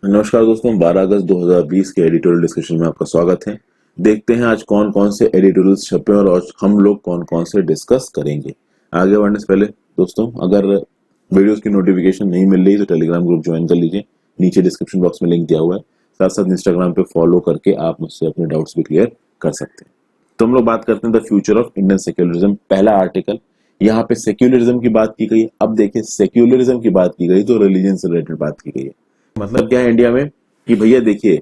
नमस्कार दोस्तों, 12 अगस्त 2020 के एडिटोरियल डिस्कशन में आपका स्वागत है। देखते हैं आज कौन कौन से एडिटोरियल्स छपे और आज हम लोग कौन कौन से डिस्कस करेंगे। आगे बढ़ने से पहले दोस्तों, अगर वीडियोस की नोटिफिकेशन नहीं मिल रही तो टेलीग्राम ग्रुप ज्वाइन कर लीजिए, नीचे डिस्क्रिप्शन बॉक्स में लिंक दिया हुआ है। साथ साथ इंस्टाग्राम पे फॉलो करके आप मुझसे अपने डाउट्स भी क्लियर कर सकते हैं। तो हम लोग बात करते हैं the future of Indian secularism. पहला आर्टिकल, यहाँ पे सेक्युलरिज्म की बात की गई है। अब देखिए, सेक्युलरिज्म की बात की गई तो रिलीजन से रिलेटेड बात की गई है। मतलब क्या है इंडिया में कि भैया देखिए,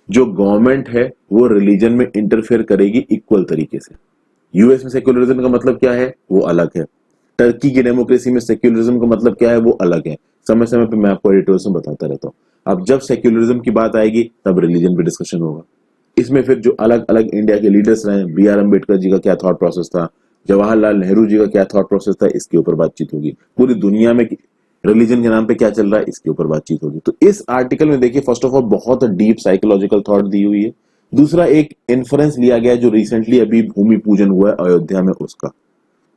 जो गवर्नमेंट है वो रिलीजन में इंटरफेयर करेगी इक्वल तरीके से। यूएस में सेक्युलरिज्म का मतलब क्या है वो अलग है। टर्की की डेमोक्रेसी में सेक्युलरिज्म का मतलब क्या है वो अलग है। समय समय पे मैं आपको एडिटोरियल में बताता रहता हूँ। अब जब सेक्युलरिज्म की बात आएगी तब रिलीजन पे डिस्कशन होगा। इसमें फिर जो अलग अलग इंडिया के लीडर्स रहे, बी आर अम्बेडकर जी का क्या थॉट प्रोसेस था, जवाहरलाल नेहरू जी का क्या थॉट प्रोसेस था, इसके ऊपर बातचीत होगी। पूरी दुनिया में रिलीजन के नाम पे क्या चल रहा है इसके ऊपर बातचीत होगी। तो इस आर्टिकल में देखिए, फर्स्ट ऑफ ऑल बहुत डीप साइकोलॉजिकल थॉट दी हुई है। दूसरा, एक इन्फ्रेंस लिया गया है जो रिसेंटली अभी भूमि पूजन हुआ है अयोध्या में, उसका।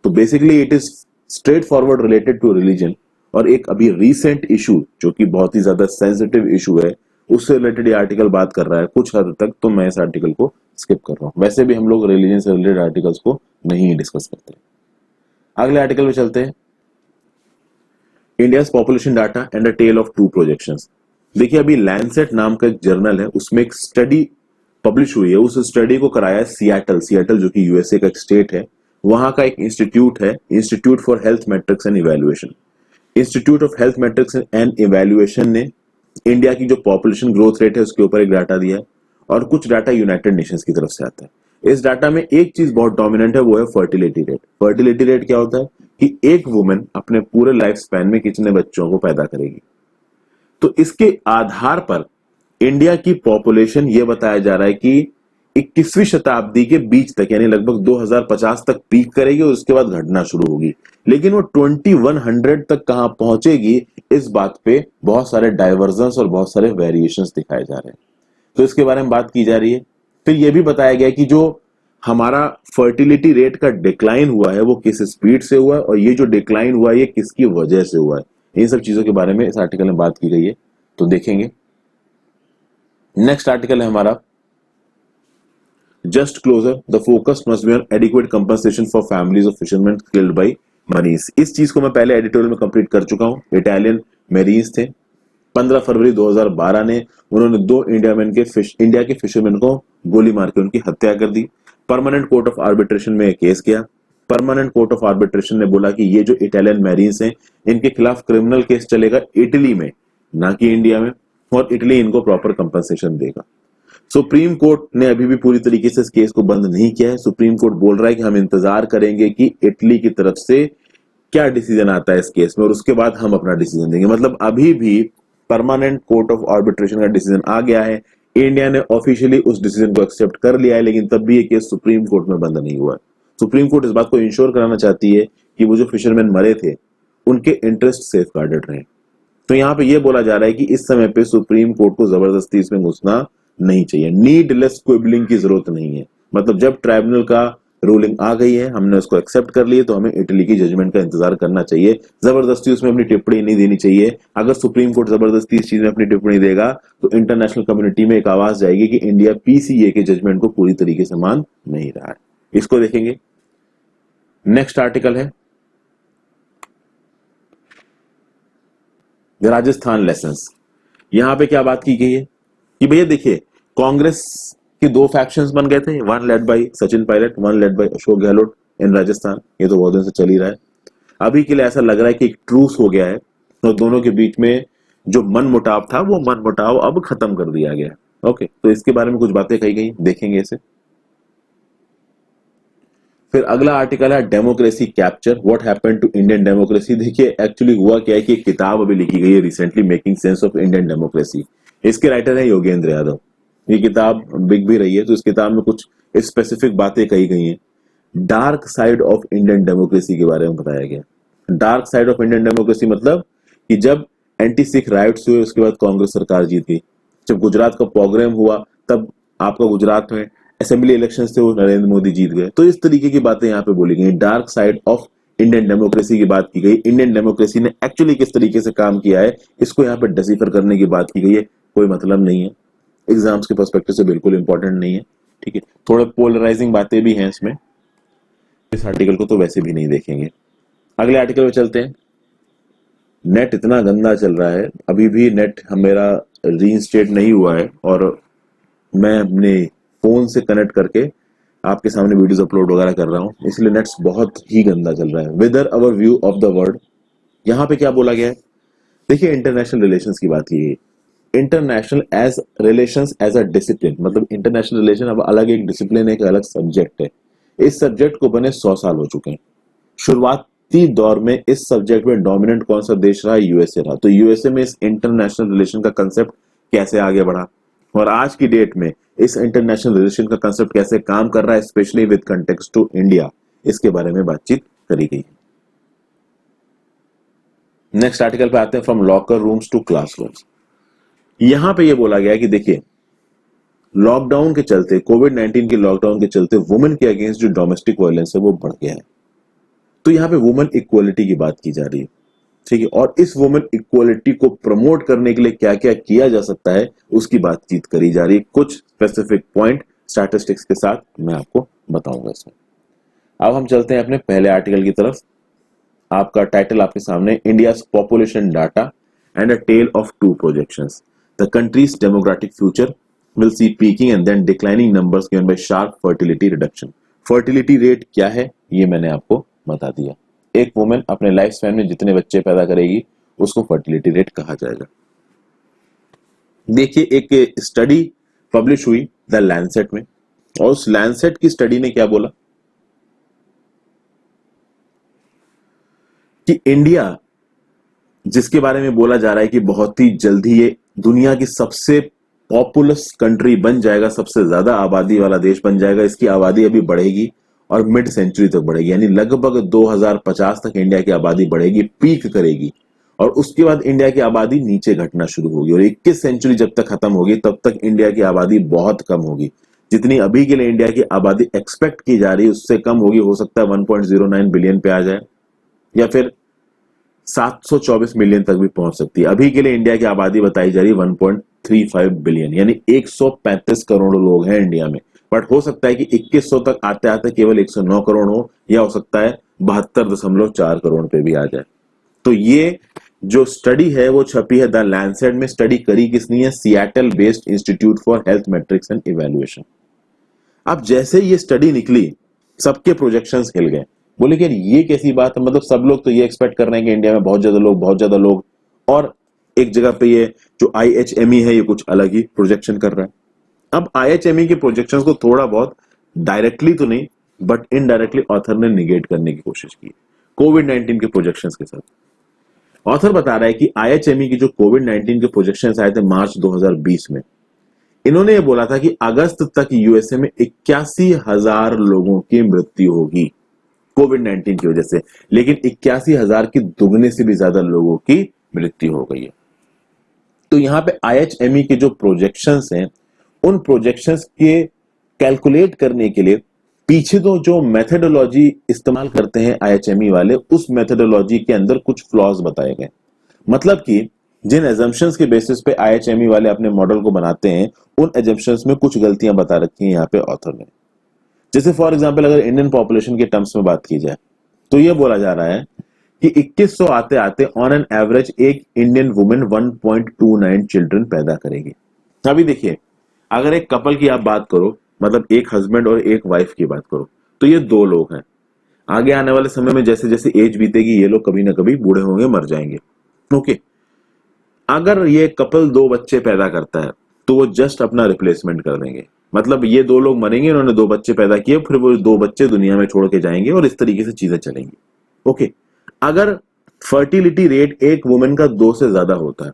तो basically it is straightforward related to religion. और एक अभी रिसेंट इशू जो कि बहुत ही ज्यादा सेंसिटिव इशू है, उससे रिलेटेड ये आर्टिकल बात कर रहा है कुछ हद तक। तो मैं इस आर्टिकल को स्किप कर रहा हूं। वैसे भी हम लोग रिलीजन से रिलेटेड आर्टिकल्स को नहीं डिस्कस करते। अगले आर्टिकल में चलते हैं, India's population data and a tale of two projections. देखिए, अभी लैंडसेट नाम का एक जर्नल है, उसमें एक स्टडी पब्लिश हुई है। उस स्टडी को कराया है सियाटल जो कि यूएसए का एक स्टेट है। वहां का एक इंस्टीट्यूट है, institute for health matrix and evaluation. Institute of health matrix and evaluation ने इंडिया की जो पॉपुलेशन ग्रोथ रेट है उसके ऊपर एक डाटा दिया है, और कुछ डाटा यूनाइटेड नेशंस की तरफ से आता है। इस डाटा में एक चीज बहुत डोमिनेंट है, वो है फर्टिलिटी रेट। फर्टिलिटी रेट क्या होता है कि एक वुमेन अपने पूरे लाइफ स्पैन में कितने बच्चों को पैदा करेगी। तो इसके आधार पर इंडिया की पॉपुलेशन ये बताया जा रहा है कि 21वीं शताब्दी के बीच तक, यानी लगभग 2050 तक पीक करेगी और उसके बाद घटना शुरू होगी। लेकिन वो 2100 तक कहां पहुंचेगी, इस बात पे बहुत सारे डाइवर्जेंस और बहुत सारे वेरिएशंस दिखाए जा रहे हैं। तो इसके बारे में बात की जा रही है। फिर यह भी बताया गया कि जो हमारा फर्टिलिटी रेट का डिक्लाइन हुआ है वो किस स्पीड से हुआ है, और ये जो डिक्लाइन हुआ है ये किसकी वजह से हुआ है। इन सब चीजों के बारे में इस आर्टिकल में बात की गई है, तो देखेंगे। नेक्स्ट आर्टिकल है हमारा, just closure, the focus must be on adequate compensation for families of fishermen killed by marines. इस चीज को मैं पहले एडिटोरियल में कंप्लीट कर चुका हूं। इटालियन मेरीन्स थे, 15 फरवरी 2012 ने उन्होंने दो इंडिया के फिशरमैन को गोली मार के उनकी हत्या कर दी। परमानेंट कोर्ट ऑफ आर्बिट्रेशन में केस किया। परमानेंट कोर्ट ऑफ आर्बिट्रेशन ने बोला कि ये जो इटालियन मैरीन्स हैं, इनके खिलाफ क्रिमिनल केस चलेगा इटली में, ना कि इंडिया में, और इटली इनको प्रॉपर कंपनसेशन देगा। सुप्रीम कोर्ट ने अभी भी पूरी तरीके से इस केस को बंद नहीं किया है। सुप्रीम कोर्ट बोल रहा है कि हम इंतजार करेंगे कि इटली की तरफ से क्या डिसीजन आता है इस केस में, और उसके बाद हम अपना डिसीजन देंगे। मतलब अभी भी परमानेंट कोर्ट ऑफ आर्बिट्रेशन का डिसीजन आ गया है, इंडिया ने ऑफिशियली उस डिसीजन को एक्सेप्ट कर लिया है, लेकिन तब भी ये केस सुप्रीम कोर्ट में बंद नहीं हुआ है। सुप्रीम कोर्ट इस बात को इंश्योर कराना चाहती है कि वो जो फिशरमैन मरे थे उनके इंटरेस्ट सेफ गार्डेड रहे। तो यहाँ पे ये बोला जा रहा है कि इस समय पे सुप्रीम कोर्ट को जबरदस्ती इसमें घुसना नहीं चाहिए। नीडलेस क्विबलिंग की जरूरत नहीं है। मतलब जब ट्राइब्यूनल का रूलिंग आ गई है, हमने उसको एक्सेप्ट कर लिया, तो हमें इटली की जजमेंट का इंतजार करना चाहिए। जबरदस्ती उसमें अपनी टिप्पणी नहीं देनी चाहिए। अगर सुप्रीम कोर्ट जबरदस्ती इस चीज में अपनी टिप्पणी देगा तो इंटरनेशनल कम्युनिटी में एक आवाज जाएगी कि इंडिया पीसीए के जजमेंट को पूरी तरीके से मान नहीं रहा है। इसको देखेंगे। नेक्स्ट आर्टिकल है राजस्थान लेसन्स। यहां पे क्या बात की गई है कि भैया देखिए, कांग्रेस के दो फैक्शंस बन गए थे, one led by Sachin Pilot, one led by Ashok Gehlot in Rajasthan. ये तो बहुत दिन से चल ही रहा है। अभी के लिए ऐसा लग रहा है कि एक ट्रूस हो गया है और दोनों के बीच में जो मन मुटाव था वो मन मुटाव अब खत्म कर दिया गया। ओके, तो इसके बारे में कुछ बातें कही गई, देखेंगे इसे। फिर अगला आर्टिकल है democracy capture, what happened to Indian democracy. देखिए एक्चुअली हुआ क्या है कि एक किताब अभी लिखी गई है recently, making sense of Indian democracy. इसके राइटर है योगेंद्र यादव। ये किताब बिक भी रही है। तो इस किताब में कुछ स्पेसिफिक बातें कही गई हैं। Dark side of Indian democracy के बारे में बताया गया। Dark side of Indian democracy मतलब कि जब एंटी सिख राइट्स हुए उसके बाद कांग्रेस सरकार जीत गई। जब गुजरात का प्रोग्राम हुआ तब आपका गुजरात में असेंबली इलेक्शंस थे, वो नरेंद्र मोदी जीत गए। तो इस तरीके की बातें यहाँ पे बोली गई, dark side of Indian democracy की बात की गई, इंडियन डेमोक्रेसी ने एक्चुअली किस तरीके से काम किया है इसको यहाँ पे डिसिफर करने की बात की गई है। कोई मतलब नहीं है, एग्जाम्स के पर्सपेक्टिव से बिल्कुल इंपॉर्टेंट नहीं है, ठीक है। थोड़े पोलराइजिंग बातें भी हैं इसमें, इस आर्टिकल को तो वैसे भी नहीं देखेंगे। अगले आर्टिकल में चलते हैं। नेट इतना गंदा चल रहा है, अभी भी नेट मेरा रीइंस्टेट नहीं हुआ है और मैं अपने फोन से कनेक्ट करके आपके सामने वीडियोस अपलोड वगैरह कर रहा हूँ, इसलिए नेट्स बहुत ही गंदा चल रहा है। विदर अवर व्यू ऑफ द वर्ल्ड, यहाँ पे क्या बोला गया है, देखिए इंटरनेशनल रिलेशंस की बात की गई। International as relations as a discipline, मतलब इंटरनेशनल रिलेशन अब अलग एक डिसिप्लिन, एक अलग सब्जेक्ट है। इस सब्जेक्ट को बने 100 साल हो चुके हैं। शुरुआती दौर में इस सब्जेक्ट में डोमिनेंट कौन सा देश रहा, यूएसए रहा। तो यूएसए में इस इंटरनेशनल रिलेशन का कंसेप्ट कैसे आगे बढ़ा और आज की डेट में इस इंटरनेशनल रिलेशन का कंसेप्ट कैसे काम कर रहा है, specially with context to India, इसके बारे में बातचीत करी गई। नेक्स्ट आर्टिकल पे आते हैं, from locker rooms to classrooms. यहां पे ये बोला गया कि देखिए लॉकडाउन के चलते, कोविड-19 के लॉकडाउन के चलते वुमेन के अगेंस्ट जो डोमेस्टिक वायलेंस है वो बढ़ गया है। तो यहाँ पे वुमेन इक्वलिटी की बात की जा रही है, ठीक है। और इस वुमेन इक्वलिटी को प्रमोट करने के लिए क्या क्या किया जा सकता है उसकी बातचीत करी जा रही है। कुछ स्पेसिफिक पॉइंट स्टैटिस्टिक्स के साथ मैं आपको बताऊंगा इसमें। अब हम चलते हैं अपने पहले आर्टिकल की तरफ। आपका टाइटल आपके सामने, India's population data and a tale of two projections, the country's demographic future will see peaking and then declining numbers given by sharp fertility reduction। Fertility rate क्या है ये मैंने आपको बता दिया। एक वुमेन अपने लाइफ स्पैन में जितने बच्चे पैदा करेगी उसको फर्टिलिटी रेट कहा जाएगा। देखिए एक स्टडी पब्लिश हुई द लैंसेट में, और उस लैंसेट की स्टडी ने क्या बोला कि इंडिया, जिसके बारे में बोला जा रहा है कि बहुत ही जल्दी ये दुनिया की सबसे पॉपुलस कंट्री बन जाएगा, सबसे ज्यादा आबादी वाला देश बन जाएगा, इसकी आबादी अभी बढ़ेगी और मिड सेंचुरी तक बढ़ेगी, यानी लगभग 2050 तक इंडिया की आबादी बढ़ेगी, पीक करेगी, और उसके बाद इंडिया की आबादी नीचे घटना शुरू होगी और 21 सेंचुरी जब तक खत्म होगी तब तक इंडिया की आबादी बहुत कम होगी। जितनी अभी के लिए इंडिया की आबादी एक्सपेक्ट की जा रही है उससे कम होगी। हो सकता है 1.09 बिलियन पे आ जाए या फिर 724 मिलियन तक भी पहुंच सकती है। अभी के लिए इंडिया की आबादी बताई जा रही है 1.35 बिलियन, यानी 135 करोड़ लोग हैं इंडिया में। बट हो सकता है कि 2100 तक आते आते केवल 109 करोड़ हो, या हो सकता है 72.4 करोड़ पे भी आ जाए। तो ये जो स्टडी है वो छपी है द लैंसेट में। स्टडी करी किसने है, Seattle based institute for health matrix and evaluation. अब जैसे ये स्टडी निकली सबके प्रोजेक्शंस हिल गए, बोले कि ये कैसी बात है, मतलब सब लोग तो ये एक्सपेक्ट कर रहे हैं कि इंडिया में बहुत ज्यादा लोग, और एक जगह पे ये जो IHME है ये कुछ अलग ही प्रोजेक्शन कर रहा है। अब IHME के प्रोजेक्शंस को थोड़ा बहुत डायरेक्टली तो नहीं बट इनडायरेक्टली ऑथर ने निगेट करने की कोशिश की कोविड-19 के प्रोजेक्शंस के साथ। ऑथर बता रहा है कि IHME की जो कोविड-19 के प्रोजेक्शंस आए थे मार्च 2020 में, इन्होंने ये बोला था कि अगस्त तक यूएसए में 81,000 लोगों की मृत्यु होगी कोविड-19 की वजह से, लेकिन 81,000 की दुगने से भी ज्यादा लोगों की मृत्यु हो गई है। तो यहाँ पे IHME के जो प्रोजेक्शंस हैं उन प्रोजेक्शंस के कैलकुलेट करने के लिए पीछे तो जो मेथोडोलॉजी इस्तेमाल करते हैं IHME वाले, उस मेथोडोलॉजी के अंदर कुछ फ्लॉज बताए गए। मतलब कि जिन एजम्पशंस के बेसिस पे IHME वाले अपने मॉडल को बनाते हैं उन एजम्पशंस में कुछ गलतियां बता रखी हैं यहाँ पे ऑथर ने। जैसे फॉर एग्जांपल अगर इंडियन पॉपुलेशन के टर्म्स में बात की जाए तो ये बोला जा रहा है कि 2100 आते आते ऑन एन एवरेज एक इंडियन वुमेन 1.29 चिल्ड्रन पैदा करेगी। अभी देखिए अगर एक कपल की आप बात करो, मतलब एक हस्बैंड और एक वाइफ की बात करो, तो ये दो लोग हैं। आगे आने वाले समय में जैसे जैसे एज बीतेगी ये लोग कभी ना कभी बूढ़े होंगे, मर जाएंगे। ओके, अगर ये कपल दो बच्चे पैदा करता है तो वो जस्ट अपना रिप्लेसमेंट कर देंगे, मतलब ये दो लोग मरेंगे, इन्होंने दो बच्चे पैदा किए, फिर वो दो बच्चे दुनिया में छोड़ के जाएंगे और इस तरीके से चीजें चलेंगी। ओके, अगर फर्टिलिटी रेट एक वुमेन का 2 से ज्यादा होता है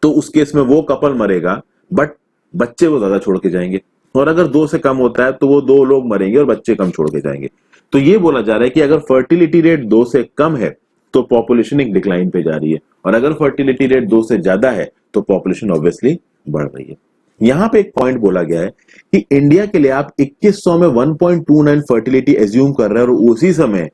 तो उस केस में वो कपल मरेगा बट बच्चे वो ज्यादा छोड़ के जाएंगे, और अगर 2 से कम होता है तो वो दो लोग मरेंगे और बच्चे कम छोड़ के जाएंगे। तो ये बोला जा रहा है कि अगर फर्टिलिटी रेट 2 से कम है तो पॉपुलेशन एक डिक्लाइन पे जा रही है, और अगर फर्टिलिटी रेट 2 से ज्यादा है तो पॉपुलेशन ऑब्वियसली बढ़ रही है। यहां पे एक पॉइंट बोला गया है कि इंडिया के लिए आप 2100 में 1.29 फर्टिलिटी एज्यूम कर रहे हैं और उसी समय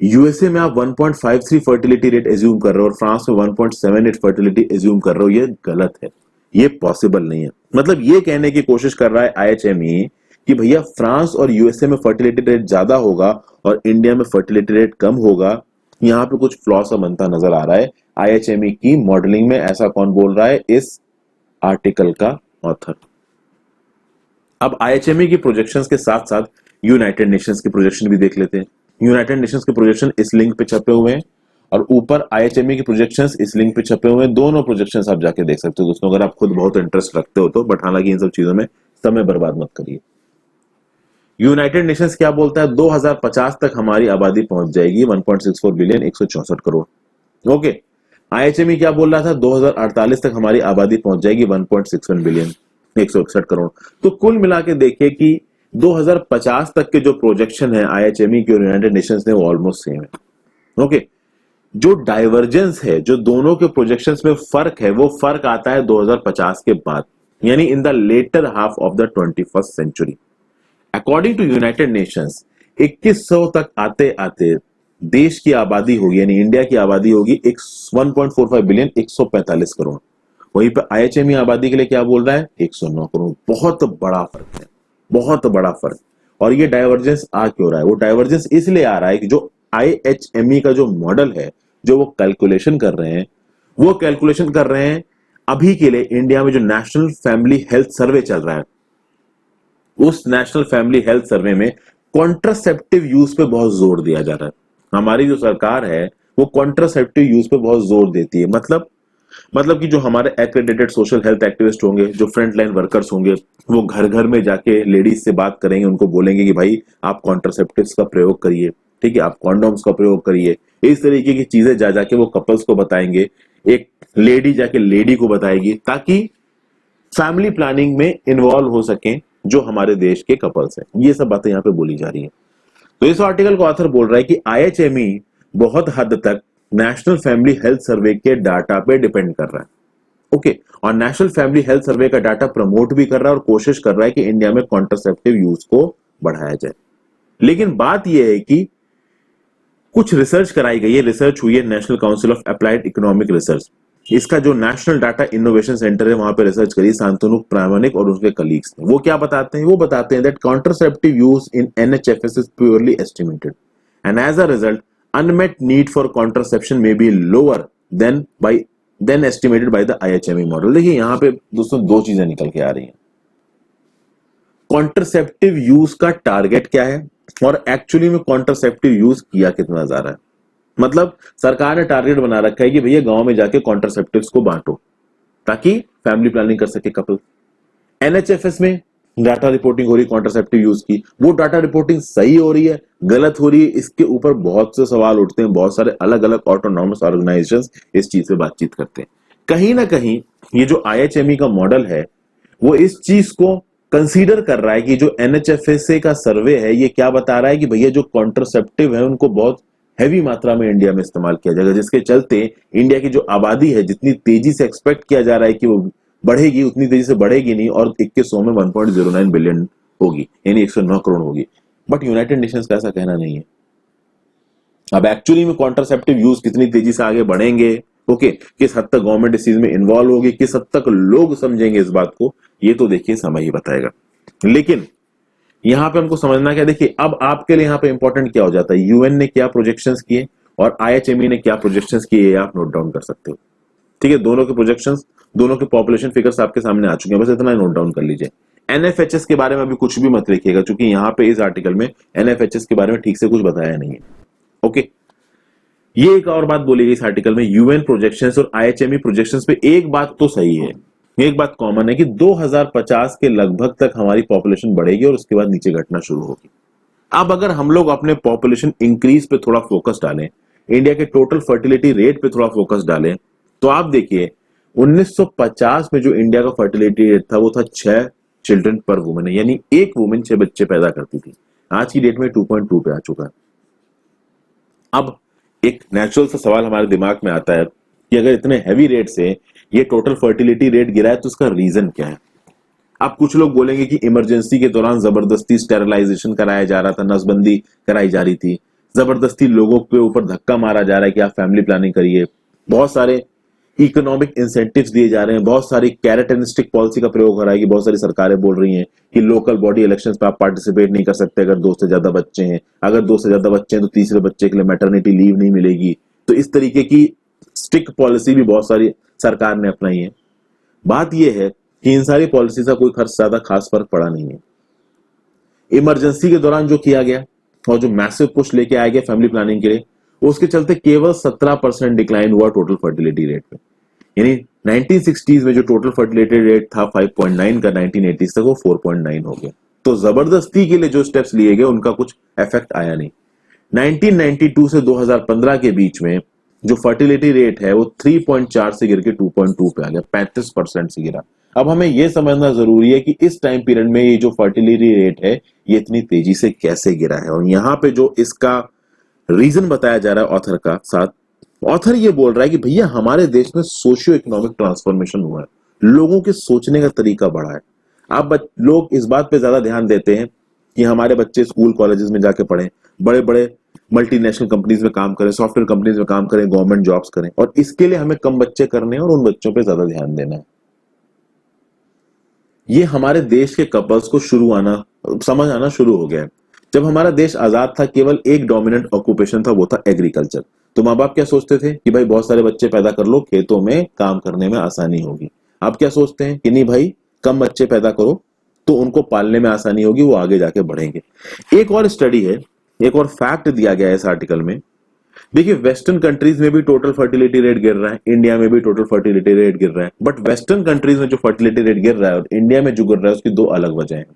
यूएसए में आप 1.53 फर्टिलिटी रेट एज्यूम कर रहे हो और फ्रांस में 1.78 फर्टिलिटी एज्यूम कर रहे हो, ये गलत है, ये पॉसिबल नहीं है। मतलब ये कहने की कोशिश कर रहा है आईएचएमई कि भैया फ्रांस और यूएसए में फर्टिलिटी रेट ज्यादा होगा और इंडिया में फर्टिलिटी रेट कम होगा। यहाँ पे कुछ फ्लॉ सा बनता नजर आ रहा है आईएचएमई की मॉडलिंग में। ऐसा कौन बोल रहा है? इस आर्टिकल का ऑथर। अब आईएचएमई की प्रोजेक्शंस के साथ साथ यूनाइटेड नेशंस की प्रोजेक्शन भी देख लेते हैं। यूनाइटेड नेशंस के प्रोजेक्शन इस लिंक पे छपे हुए हैं और ऊपर आईएचएमई की प्रोजेक्शंस इस लिंक पे छपे हुए हैं। दोनों प्रोजेक्शंस आप जाके देख सकते हो दोस्तों, अगर आप खुद बहुत इंटरेस्ट रखते हो तो। बट हालांकि इन सब चीजों में समय बर्बाद मत करिए। यूनाइटेड नेशंस क्या बोलता है? 2050 तक हमारी आबादी पहुंच जाएगी 1.64 बिलियन, 164 करोड़। ओके, आईएचएमई क्या बोल रहा था? 2048 तक हमारी आबादी पहुंच जाएगी 1.61 बिलियन, 161 करोड़। तो कुल मिला के देखिए कि 2050 तक के जो प्रोजेक्शन है आईएचएमई की और यूनाइटेड नेशंस ने, वो ऑलमोस्ट सेम है। ओके, जो डाइवर्जेंस है, जो दोनों के प्रोजेक्शंस में फर्क है, वो फर्क आता है 2050 के बाद, यानी in the latter half of the 21st century. According to United Nations 2100 तक आते आते देश की आबादी होगी, यानी इंडिया की आबादी होगी 1.45 बिलियन, 145 करोड़। वहीं पे आईएचएमई आबादी के लिए क्या बोल रहा है? 109 करोड़। बहुत बड़ा फर्क है, बहुत बड़ा फर्क। और ये डाइवर्जेंस आ क्यों रहा है? वो डाइवर्जेंस इसलिए आ रहा है कि जो आईएचएमई का जो मॉडल है, जो वो कैलकुलेशन कर रहे हैं, वो कैलकुलेशन कर रहे हैं अभी के लिए इंडिया में जो नेशनल फैमिली हेल्थ सर्वे चल रहा है, उस नेशनल फैमिली हेल्थ सर्वे में कॉन्ट्रासेप्टिव यूज पे बहुत जोर दिया जा रहा है। हमारी जो सरकार है वो कॉन्ट्रासेप्टिव यूज पे बहुत जोर देती है। मतलब कि जो हमारे एक्रेडिटेड सोशल हेल्थ एक्टिविस्ट होंगे, जो फ्रंट लाइन वर्कर्स होंगे, वो घर घर में जाके लेडीज से बात करेंगे, उनको बोलेंगे कि भाई आप कॉन्ट्रासेप्टिव्स का प्रयोग करिए, ठीक है, आप कॉन्डोम्स का प्रयोग करिए। इस तरीके की चीजें जा जाके वो कपल्स को बताएंगे, एक लेडी जाके लेडी को बताएगी, ताकि फैमिली प्लानिंग में इन्वॉल्व हो सके जो हमारे देश के कपल्स हैं। ये सब बातें यहाँ पे बोली जा रही है। तो इस आर्टिकल को ऑथर बोल रहा है कि आईएचएमई बहुत हद तक नेशनल फैमिली हेल्थ सर्वे के डाटा पे डिपेंड कर रहा है। ओके, और नेशनल फैमिली हेल्थ सर्वे का डाटा प्रमोट भी कर रहा है और कोशिश कर रहा है कि इंडिया में कॉन्ट्रासेप्टिव यूज को बढ़ाया जाए। लेकिन बात यह है कि कुछ रिसर्च कराई गई है, रिसर्च हुई है national council of applied economic research. इसका जो नेशनल डाटा इनोवेशन सेंटर है, वहां पे रिसर्च करी शांतनु प्रामाणिक और उसके कलीग्स ने। वो क्या बताते हैं? वो बताते हैं that contraceptive use in NHFS is purely estimated and as a result unmet need for contraception may be lower than estimated by the IHME model। देखिए यहां पे दोस्तों दो चीजें निकल के आ रही हैं। कॉन्ट्रासेप्टिव यूज का टारगेट क्या है और एक्चुअली में कॉन्ट्रासेप्टिव यूज किया कितना जा रहा है। मतलब सरकार ने टारगेट बना रखा है कि भैया गांव में जाके कॉन्ट्रासेप्टिव्स को बांटो ताकि फैमिली प्लानिंग कर सके कपल। एनएचएफएस में डाटा रिपोर्टिंग हो रही कॉन्ट्रासेप्टिव यूज की, वो डाटा रिपोर्टिंग सही हो रही है, गलत हो रही है, इसके ऊपर बहुत से सवाल उठते हैं। बहुत सारे अलग अलग ऑटोनॉमस ऑर्गेनाइजेशंस इस चीज पे बातचीत करते हैं। कहीं ना कहीं ये जो आईएचएमई का मॉडल है वो इस चीज को कंसीडर कर रहा है कि जो एनएचएफएसए का सर्वे है ये क्या बता रहा है कि भैया जो कॉन्ट्रासेप्टिव है उनको बहुत हैवी मात्रा में इंडिया में इस्तेमाल किया जाएगा, जिसके चलते इंडिया की जो आबादी है जितनी तेजी से एक्सपेक्ट किया जा रहा है कि वो बढ़ेगी, उतनी तेजी से बढ़ेगी नहीं और 2100 में 1.09 बिलियन होगी, यानी 109 करोड़ होगी। बट यूनाइटेड नेशंस का ऐसा कहना नहीं है। अब एक्चुअली में कॉन्ट्रासेप्टिव यूज कितनी तेजी से आगे बढ़ेंगे, ओके, किस हद तक गवर्नमेंट इस चीज में इन्वॉल्व होगी, किस हद तक लोग समझेंगे इस बात को, ये तो देखिए समय ही बताएगा। लेकिन यहां पे हमको समझना क्या, देखिए अब आपके लिए यहां पे इंपॉर्टेंट क्या हो जाता है, यूएन ने क्या प्रोजेक्शंस किए और आईएचएमई ने क्या प्रोजेक्शंस किए, आप नोट डाउन कर सकते हो। ठीक है, दोनों के प्रोजेक्शंस, दोनों के पॉपुलेशन फिगर्स आपके सामने आ चुके हैं, बस इतना नोट डाउन कर लीजिए। एनएफएचएस के बारे में अभी कुछ भी मत लिखिएगा क्योंकि यहाँ पे इस आर्टिकल में एनएफएचएस के बारे में ठीक से कुछ बताया नहीं है। ओके, ये एक और बात बोली गई इस आर्टिकल में, यूएन प्रोजेक्शंस और आईएचएमई प्रोजेक्शंस पे एक बात तो सही है, एक बात कॉमन है कि 2050 के लगभग तक हमारी पॉपुलेशन बढ़ेगी और उसके बाद नीचे घटना शुरू होगी। अब अगर हम लोग अपने पॉपुलेशन इंक्रीज पे थोड़ा फोकस डालें, इंडिया के टोटल फर्टिलिटी रेट पे थोड़ा फोकस डालें, तो आप देखिए 1950 में जो इंडिया का फर्टिलिटी रेट था वो था 6 चिल्ड्रन पर वुमेन, यानी एक वुमेन 6 बच्चे पैदा करती थी। आज की डेट में 2.2 पे आ चुका है। अब एक नेचुरल सा सवाल हमारे दिमाग में आता है कि अगर इतने हैवी रेट से ये टोटल फर्टिलिटी रेट गिरा है तो उसका रीजन क्या है। अब कुछ लोग बोलेंगे कि इमरजेंसी के दौरान जबरदस्ती स्टेरिलाइजेशन कराया जा रहा था, नसबंदी कराई जा रही थी, जबरदस्ती लोगों के ऊपर धक्का मारा जा रहा है कि आप फैमिली प्लानिंग करिए, बहुत सारे इकोनॉमिक इंसेंटिव्स दिए जा रहे हैं, बहुत सारी कैरेट एंड स्टिक पॉलिसी का प्रयोग हो रहा है कि बहुत सारी सरकारें बोल रही हैं कि लोकल बॉडी इलेक्शंस पे आप पार्टिसिपेट नहीं कर सकते अगर 2 से ज्यादा बच्चे हैं, अगर 2 से ज्यादा बच्चे हैं तो तीसरे बच्चे के लिए मैटरनिटी लीव नहीं मिलेगी। तो इस तरीके की स्टिक पॉलिसी भी बहुत सारी सरकार ने अपनाई है। बात यह है कि इन सारी पॉलिसी का कोई खर्च ज्यादा खास फर्क पड़ा नहीं है। इमरजेंसी के दौरान जो किया गया और जो मैसिव पुश लेके आया गया फैमिली प्लानिंग के लिए, उसके चलते केवल 17% डिक्लाइन हुआ टोटल फर्टिलिटी रेट में। यानी 1960s में जो टोटल फर्टिलिटी रेट था 5.9 का, 1980s तक वो 4.9 हो गया। तो जबरदस्ती के लिए जो स्टेप्स लिए गए उनका कुछ इफेक्ट आया नहीं। 1992 से 2015 के बीच में जो फर्टिलिटी रेट है वो 3.4 से गिर के 2.2 पे आ गया, 35% से गिरा। अब हमें यह समझना जरूरी है कि इस टाइम पीरियड में ये जो फर्टिलिटी रेट है ये इतनी तेजी से कैसे गिरा है। और यहाँ पे जो इसका रीजन बताया जा रहा है ऑथर का साथ, ऑथर ये बोल रहा है कि भैया हमारे देश में सोशियो इकोनॉमिक ट्रांसफॉर्मेशन हुआ है, लोगों के सोचने का तरीका बढ़ा है। अब लोग इस बात पे ज्यादा ध्यान देते हैं कि हमारे बच्चे स्कूल कॉलेजेस में जाके पढ़ें, बड़े बड़े मल्टीनेशनल कंपनीज में काम करें, सॉफ्टवेयर कंपनीज में काम करें, गवर्नमेंट जॉब्स करें, और इसके लिए हमें कम बच्चे करने हैं और उन बच्चों पे ज्यादा ध्यान देना है। ये हमारे देश के कपल्स को समझ आना शुरू हो गया है। जब हमारा देश आजाद था केवल एक डोमिनेंट ऑक्यूपेशन था, वो था एग्रीकल्चर। तो माँ बाप क्या सोचते थे कि भाई बहुत सारे बच्चे पैदा कर लो, खेतों में काम करने में आसानी होगी। आप क्या सोचते हैं कि नहीं भाई कम बच्चे पैदा करो तो उनको पालने में आसानी होगी, वो आगे जाके बढ़ेंगे। एक और स्टडी है, एक और फैक्ट दिया गया है इस आर्टिकल में। देखिए वेस्टर्न कंट्रीज में भी टोटल फर्टिलिटी रेट गिर रहा है, इंडिया में भी टोटल फर्टिलिटी रेट गिर रहा है, बट वेस्टर्न कंट्रीज में जो फर्टिलिटी रेट गिर रहा है और इंडिया में जो गिर रहा है उसकी दो अलग वजह है।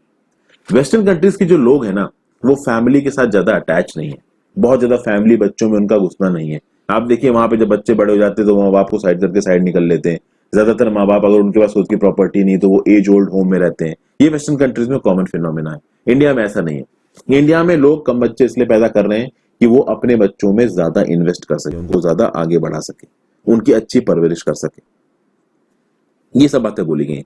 वेस्टर्न कंट्रीज के जो लोग हैं ना वो फैमिली के साथ ज्यादा अटैच नहीं है, बहुत ज्यादा फैमिली बच्चों में उनका घुसना नहीं है। आप देखिए वहां पे जब बच्चे बड़े हो जाते हैं तो माँ बाप को साइड करके साइड निकल लेते हैं। ज्यादातर माँ बाप अगर उनके पास खुद की प्रॉपर्टी नहीं तो वो एज ओल्ड होम में रहते हैं। ये वेस्टर्न कंट्रीज में कॉमन फिनोमिना है, इंडिया में ऐसा नहीं है। इंडिया में लोग कम बच्चे इसलिए पैदा कर रहे हैं कि वो अपने बच्चों में ज्यादा इन्वेस्ट कर सके, उनको ज्यादा आगे बढ़ा सके, उनकी अच्छी परवरिश कर सके। ये सब बातें बोली गई।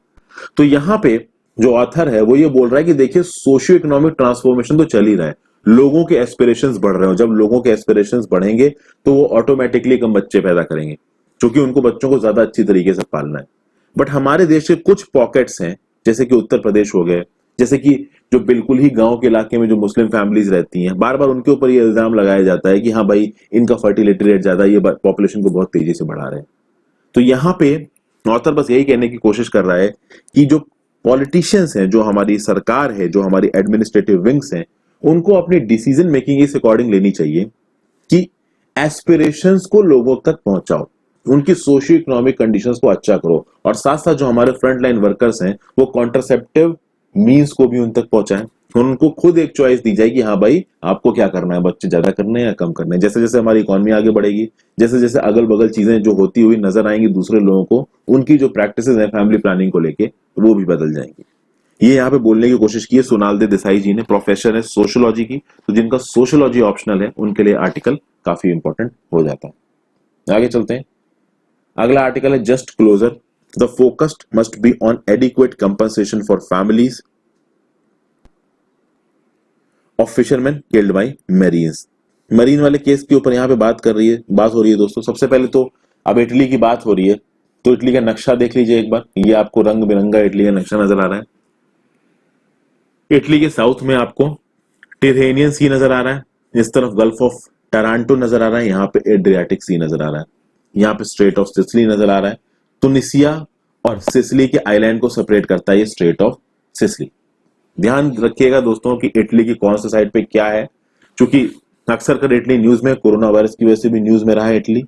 तो यहाँ पे जो ऑथर है वो ये बोल रहा है कि देखिए सोशियो इकोनॉमिक ट्रांसफॉर्मेशन तो चल ही रहा है, लोगों के एस्पिरेशंस बढ़ रहे हो। जब लोगों के एस्पिरेशंस बढ़ेंगे तो वो ऑटोमेटिकली कम बच्चे पैदा करेंगे क्योंकि उनको बच्चों को ज्यादा अच्छी तरीके से पालना है। बट हमारे देश के कुछ पॉकेट्स हैं जैसे कि उत्तर प्रदेश हो गए, जैसे कि जो बिल्कुल ही गांव के इलाके में जो मुस्लिम फैमिलीज रहती हैं, बार बार उनके ऊपर ये इल्जाम लगाया जाता है कि हाँ भाई इनका फर्टिलिटी रेट ज्यादा, ये पॉपुलेशन को बहुत तेजी से बढ़ा रहे हैं। तो यहाँ पे ऑथर बस यही कहने की कोशिश कर रहा है कि जो पॉलिटिशियंस हैं, जो हमारी सरकार है, जो हमारी एडमिनिस्ट्रेटिव विंग्स हैं, उनको अपनी डिसीजन मेकिंग इस अकॉर्डिंग लेनी चाहिए कि एस्पिरेशंस को लोगों तक पहुंचाओ, उनकी सोशियो इकोनॉमिक कंडीशंस को अच्छा करो, और साथ साथ जो हमारे फ्रंट लाइन वर्कर्स हैं वो कॉन्ट्रासेप्टिव मीन्स को भी उन तक पहुंचाएं। उनको खुद एक चॉइस दी जाए कि हाँ भाई आपको क्या करना है, बच्चे ज्यादा करने हैं या कम करने हैं। जैसे जैसे हमारी इकोनॉमी आगे बढ़ेगी, जैसे जैसे अगल बगल चीजें जो होती हुई नजर आएंगी दूसरे लोगों को, उनकी जो प्रैक्टिसेस है फैमिली प्लानिंग को लेके वो भी बदल जाएंगी। ये यहाँ पे बोलने की कोशिश की है सोनाल देसाई जी ने, प्रोफेसर है सोशियोलॉजी की। तो जिनका सोशियोलॉजी ऑप्शनल है उनके लिए आर्टिकल काफी इंपॉर्टेंट हो जाता है। आगे चलते हैं। अगला आर्टिकल है just closure, the focused must be on adequate compensation for families of fishermen killed by marines. Marine वाले केस के ऊपर यहाँ पे बात हो रही है दोस्तों। सबसे पहले तो अब इटली की बात हो रही है तो इटली का नक्शा देख लीजिए एक बार। ये आपको रंग बिरंगा इटली का नक्शा नजर आ रहा है। इटली के साउथ में आपको टिरेनियन सी नजर आ रहा है, इस तरफ गल्फ ऑफ टरांटो नजर आ रहा है, यहाँ पे एड्रियाटिक सी नजर आ रहा है, यहाँ पे स्ट्रेट ऑफ सिसिली नजर आ रहा है। तुनिसिया और सिसिली के आइलैंड को सेपरेट करता है ये स्ट्रेट ऑफ सिसिली। ध्यान रखिएगा दोस्तों कि इटली की कौन सी साइड पे क्या है, क्योंकि अक्सर कर इटली न्यूज में कोरोना वायरस की वजह से भी न्यूज में रहा है इटली,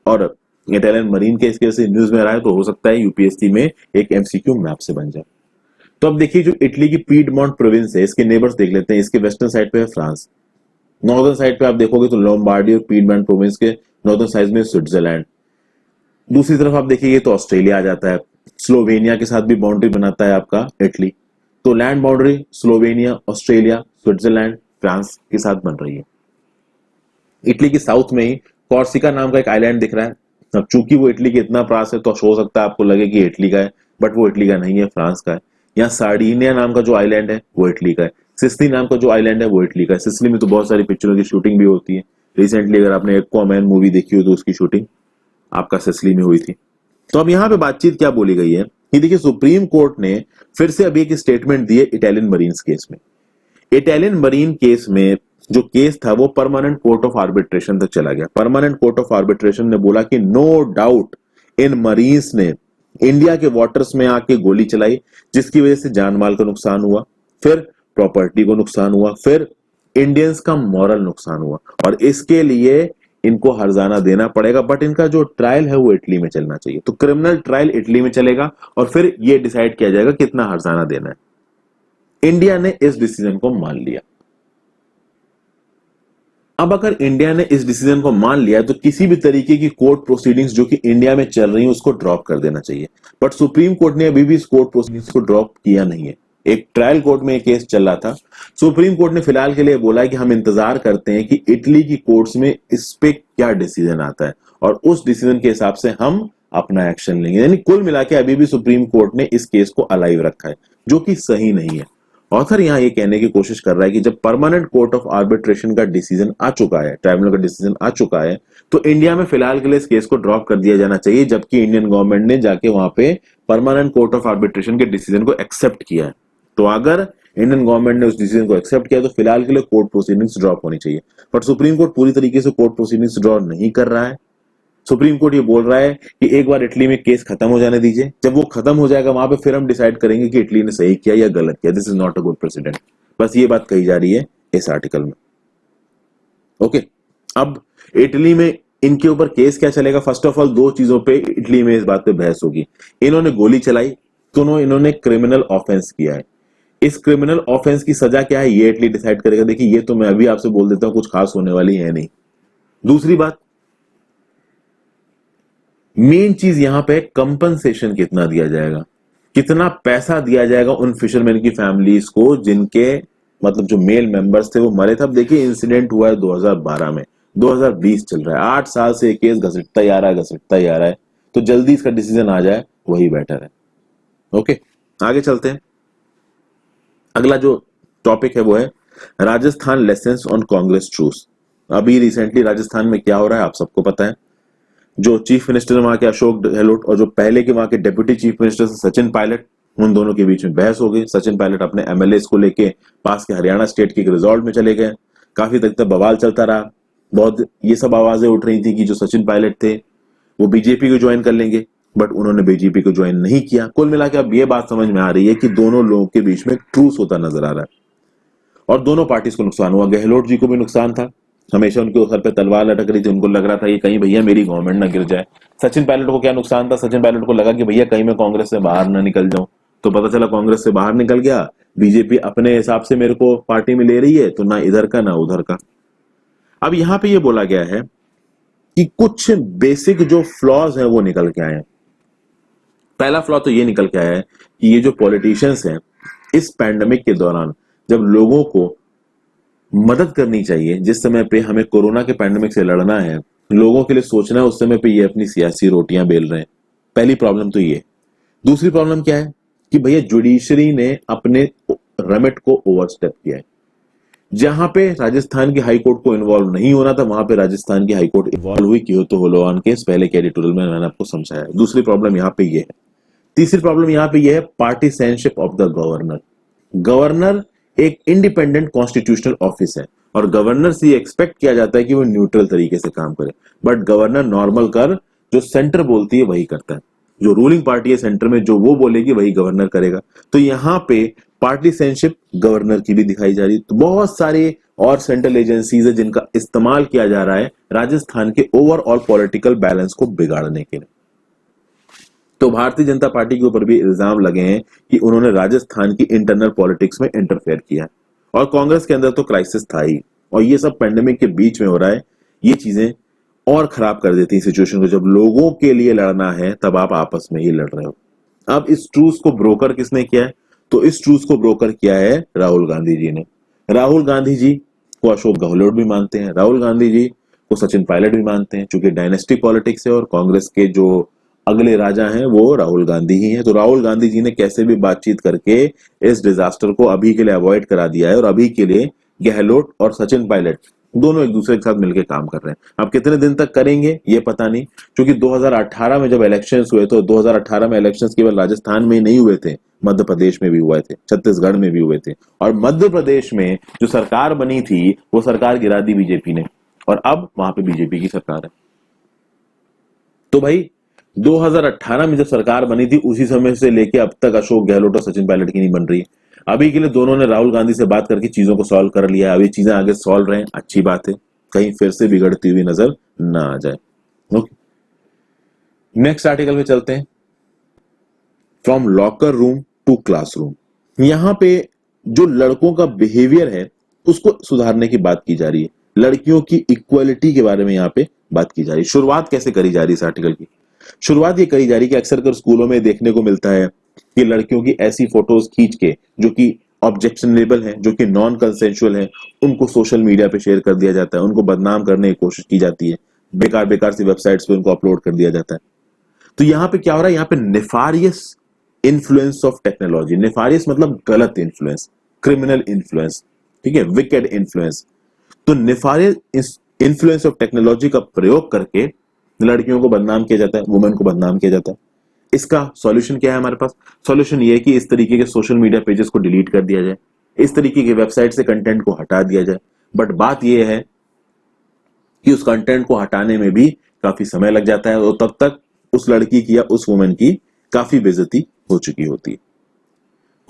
और इटालियन मरीन केस की वजह से न्यूज में रहा है। तो हो सकता है यूपीएससी में एक एमसीक्यू मैप से बन जाए। तो अब देखिए जो इटली की पीडमोंट प्रोविंस है इसके नेबर्स देख लेते हैं। इसके वेस्टर्न साइड पे है फ्रांस, नॉर्दर्न साइड पे आप देखोगे तो लोम्बार्डी और पीडमोंट प्रोविंस के नॉर्दर्न साइड में स्विट्जरलैंड। दूसरी तरफ आप देखिए तो ऑस्ट्रेलिया आ जाता है, स्लोवेनिया के साथ भी बाउंड्री बनाता है आपका इटली। तो land boundary Slovenia, Australia, Switzerland, France के साथ बन रही है। इटली की साउथ में ही कॉर्सिका नाम का एक आइलैंड दिख रहा है। अब चूंकि वो इटली के इतना पास है तो हो सकता है आपको लगे कि इटली का है, बट वो इटली का नहीं है, फ्रांस का है। यहाँ सार्डिनिया नाम का जो आइलैंड है वो इटली का है। सिसिली नाम का जो आइलैंड है वो इटली का है। सिसिली में तो बहुत सारी पिक्चरों की शूटिंग भी होती है। रिसेंटली अगर आपने एक्वामैन मूवी देखी हो तो उसकी शूटिंग आपका सिसिली में हुई थी। तो अब यहाँ पे बातचीत क्या बोली गई है कि देखिए, सुप्रीम कोर्ट ने फिर से अभी एक स्टेटमेंट दी है इटालियन मरीन्स केस में। इटालियन मरीन केस में जो केस था वो परमानेंट कोर्ट ऑफ आर्बिट्रेशन तक चला गया। परमानेंट कोर्ट ऑफ आर्बिट्रेशन ने बोला कि नो डाउट इन मरीन्स ने इंडिया के वाटर्स में आके गोली चलाई, जिसकी वजह से जान माल का नुकसान हुआ, फिर प्रॉपर्टी को नुकसान हुआ, फिर इंडियंस का मॉरल नुकसान हुआ, और इसके लिए इनको हर्जाना देना पड़ेगा। बट इनका जो ट्रायल है वो इटली में चलना चाहिए। तो क्रिमिनल ट्रायल इटली में चलेगा और फिर ये डिसाइड किया जाएगा कितना हर्जाना देना है। इंडिया ने इस डिसीजन को मान लिया। अब अगर इंडिया ने इस डिसीजन को मान लिया तो किसी भी तरीके की कोर्ट प्रोसीडिंग्स जो कि इंडिया में चल रही हैं उसको ड्रॉप कर देना चाहिए। बट सुप्रीम कोर्ट ने अभी भी इस कोर्ट प्रोसीडिंग्स को ड्रॉप किया नहीं है। एक ट्रायल कोर्ट में एक केस चल रहा था। सुप्रीम कोर्ट ने फिलहाल के लिए बोला है कि हम इंतजार करते हैं कि इटली की कोर्ट्स में इस पे क्या डिसीजन आता है और उस डिसीजन के हिसाब से हम अपना एक्शन लेंगे। यानी कुल मिला के अभी भी सुप्रीम कोर्ट ने इस केस को अलाइव रखा है, जो कि सही नहीं है। ऑथर यहां ये कहने की कोशिश कर रहा है कि जब परमानेंट कोर्ट ऑफ आर्बिट्रेशन का डिसीजन आ चुका है, ट्राइब्यूनल का डिसीजन आ चुका है, तो इंडिया में फिलहाल के लिए इस केस को ड्रॉप कर दिया जाना चाहिए, जबकि इंडियन गवर्नमेंट ने जाके वहां पे परमानेंट कोर्ट ऑफ आर्बिट्रेशन के डिसीजन को एक्सेप्ट किया है। तो अगर इंडियन गवर्नमेंट ने उस डिसीजन को एक्सेप्ट किया तो फिलहाल के लिए कोर्ट प्रोसीडिंग्स ड्रॉप होनी चाहिए। बट सुप्रीम कोर्ट पूरी तरीके से कोर्ट प्रोसीडिंग्स ड्रॉप नहीं कर रहा है। सुप्रीम कोर्ट ये बोल रहा है कि एक बार इटली में केस खत्म हो जाने दीजिए, जब वो खत्म हो जाएगा वहां पे फिर हम डिसाइड करेंगे कि इटली ने सही किया या गलत किया। This is not a good president. बस ये बात कही जा रही है इस आर्टिकल में। ओके, अब इटली में इनके ऊपर केस क्या चलेगा? फर्स्ट ऑफ ऑल दो चीजों पे इटली में इस बात पे बहस होगी। इन्होंने गोली चलाई तो इन्होंने क्रिमिनल ऑफेंस किया है। इस क्रिमिनल ऑफेंस की सजा क्या है ये इटली डिसाइड करेगा। देखिए, ये तो मैं अभी आपसे बोल देता हूं, कुछ खास होने वाली है नहीं। दूसरी बात, मेन चीज यहां पे कंपनसेशन कितना दिया जाएगा, कितना पैसा दिया जाएगा उन फिशरमैन की फैमिलीज को जिनके मतलब जो मेल मेंबर्स थे वो मरे थे। अब देखिए, इंसिडेंट हुआ है 2012 में, 2020 चल रहा है, 8 साल से केस घसीटता ही आ रहा है, घसीटता ही आ रहा है। तो जल्दी इसका डिसीजन आ जाए वही बेटर है। ओके, आगे चलते हैं। अगला जो टॉपिक है वो है Rajasthan lessons on Congress truce. अभी रिसेंटली राजस्थान में क्या हो रहा है आप सबको पता है। जो चीफ मिनिस्टर वहां के अशोक गहलोत और जो पहले के वहां के deputy chief minister Sachin Pilot, उन दोनों के बीच में बहस हो गई। सचिन पायलट अपने एमएलए को लेके पास के हरियाणा स्टेट के रिजॉल्ट में चले गए। काफी तक तक बवाल चलता रहा। बहुत ये सब आवाजें उठ रही थी कि जो सचिन पायलट थे वो बीजेपी को ज्वाइन कर लेंगे, बट उन्होंने बीजेपी को ज्वाइन नहीं किया। कुल मिलाकर अब ये बात समझ में आ रही है कि दोनों लोगों के बीच में ट्रूस होता नजर आ रहा है और दोनों पार्टीज को नुकसान हुआ। गहलोत जी को भी नुकसान था, हमेशा उनके सर पे तलवार लटक रही थी, उनको लग रहा था कि कहीं भैया मेरी गवर्नमेंट ना गिर जाए। सचिन पायलट को क्या नुकसान था? सचिन पायलट को लगा कि भैया कहीं मैं कांग्रेस से बाहर ना निकल जाऊं। तो पता चला कांग्रेस से बाहर निकल गया, बीजेपी अपने हिसाब से मेरे को पार्टी में ले रही है, तो ना इधर का ना उधर का। अब यहां पे ये बोला गया है कि कुछ बेसिक जो फ्लॉज हैं वो निकल के आए हैं। पहला फ्लॉ तो ये निकल के आया है कि ये जो पॉलिटिशियंस हैं इस पैंडेमिक के दौरान जब लोगों को मदद करनी चाहिए, जिस समय पे हमें कोरोना के पैंडेमिक से लड़ना है, लोगों के लिए सोचना है, उस समय पे ये अपनी सियासी रोटियां बेल रहे हैं। पहली प्रॉब्लम तो ये। दूसरी प्रॉब्लम क्या है कि भैया जुडिशरी ने अपने रेमिट को ओवरस्टेप किया है। जहां पे राजस्थान की हाईकोर्ट को इन्वॉल्व नहीं होना था वहां पे राजस्थान की हाईकोर्ट इन्वॉल्व हुई। क्योतो होलोवान केस पहले के एडिटोरियल में मैंने आपको समझाया। दूसरी प्रॉब्लम यहाँ पे ये है। तीसरी प्रॉब्लम यहाँ पे ये है पार्टीसनशिप ऑफ द गवर्नर। गवर्नर एक इंडिपेंडेंट कॉन्स्टिट्यूशनल ऑफिस है और गवर्नर से एक्सपेक्ट किया जाता है कि वो न्यूट्रल तरीके से काम करे, बट गवर्नर नॉर्मल कर जो सेंटर बोलती है वही करता है। जो रूलिंग पार्टी है सेंटर में जो वो बोलेगी वही गवर्नर करेगा। तो यहाँ पे पार्टीसनशिप गवर्नर की भी दिखाई जा रही है। तो बहुत सारे और सेंट्रल एजेंसीज है जिनका इस्तेमाल किया जा रहा है राजस्थान के ओवरऑल पॉलिटिकल बैलेंस को बिगाड़ने के लिए। तो भारतीय जनता पार्टी के ऊपर भी इल्जाम लगे हैं कि उन्होंने राजस्थान की इंटरनल पॉलिटिक्स में इंटरफेयर किया और कांग्रेस के अंदर तो क्राइसिस था ही, और ये सब पेंडेमिक के बीच में हो रहा है। ये चीजें और खराब कर देती है सिचुएशन को। जब लोगों के लिए लड़ना है तब आप आपस में ही लड़ रहे हो। अब इस ट्रूस को ब्रोकर किसने किया है? तो इस ट्रूस को ब्रोकर किया है राहुल गांधी जी ने। राहुल गांधी जी को अशोक गहलोत भी मानते हैं, राहुल गांधी जी को सचिन पायलट भी मानते हैं। चूंकि डायनेस्टी पॉलिटिक्स है और कांग्रेस के जो अगले राजा हैं वो राहुल गांधी ही हैं। तो राहुल गांधी जी ने कैसे भी बातचीत करके इस डिजास्टर को अभी के लिए अवॉइड करा दिया है, और अभी के लिए गहलोत और सचिन पायलट दोनों एक दूसरे के साथ मिलकर काम कर रहे हैं। अब कितने दिन तक करेंगे ये पता नहीं, क्योंकि 2018 में जब इलेक्शंस हुए तो 2018 में इलेक्शंस केवल राजस्थान में ही नहीं हुए थे, मध्य प्रदेश में भी हुए थे, छत्तीसगढ़ में भी हुए थे, और मध्य प्रदेश में जो सरकार बनी थी वो सरकार गिरा दी बीजेपी ने, और अब वहां पे बीजेपी की सरकार है। तो भाई 2018 में जब सरकार बनी थी उसी समय से लेके अब तक अशोक गहलोत और सचिन पायलट की नहीं बन रही है। अभी के लिए दोनों ने राहुल गांधी से बात करके चीजों को सॉल्व कर लिया है। अभी चीजें आगे सॉल्व रहे हैं, अच्छी बात है, कहीं फिर से बिगड़ती हुई नजर ना आ जाए। ओके, नेक्स्ट आर्टिकल में चलते हैं। From locker room to classroom, यहां पे जो लड़कों का बिहेवियर है उसको सुधारने की बात की जा रही है, लड़कियों की इक्वलिटी के बारे में यहाँ पे बात की जा रही है। शुरुआत कैसे करी जा रही है इस आर्टिकल की? शुरुआत ये करी जा रही है कि अक्सर कर स्कूलों में देखने को मिलता है कि लड़कियों की ऐसी फोटोज खींच के जो कि ऑब्जेक्शनेबल है, जो कि नॉन कंसेंशुअल है, उनको सोशल मीडिया पे शेयर कर दिया जाता है, उनको बदनाम करने की कोशिश की जाती है, बेकार बेकार सी वेबसाइट्स पे उनको अपलोड कर दिया जाता है। तो यहाँ पे क्या हो रहा है, यहाँ पे नेफारियस इन्फ्लुएंस ऑफ टेक्नोलॉजी, नेफारियस मतलब गलत इन्फ्लुएंस, क्रिमिनल इन्फ्लुएंस, ठीक है, विकेड इन्फ्लुएंस। तो नेफारियस इन्फ्लुएंस ऑफ टेक्नोलॉजी का प्रयोग करके लड़कियों को बदनाम किया जाता है, वुमेन को बदनाम किया जाता है। इसका सॉल्यूशन क्या है हमारे पास? सॉल्यूशन ये है कि इस तरीके के सोशल मीडिया पेजेस को डिलीट कर दिया जाए, इस तरीके के वेबसाइट से कंटेंट को हटा दिया जाए। बट बात यह है कि उस कंटेंट को हटाने में भी काफी समय लग जाता है, और तब तक उस लड़की की या उस वुमेन की काफी बेइज्जती हो चुकी होती है।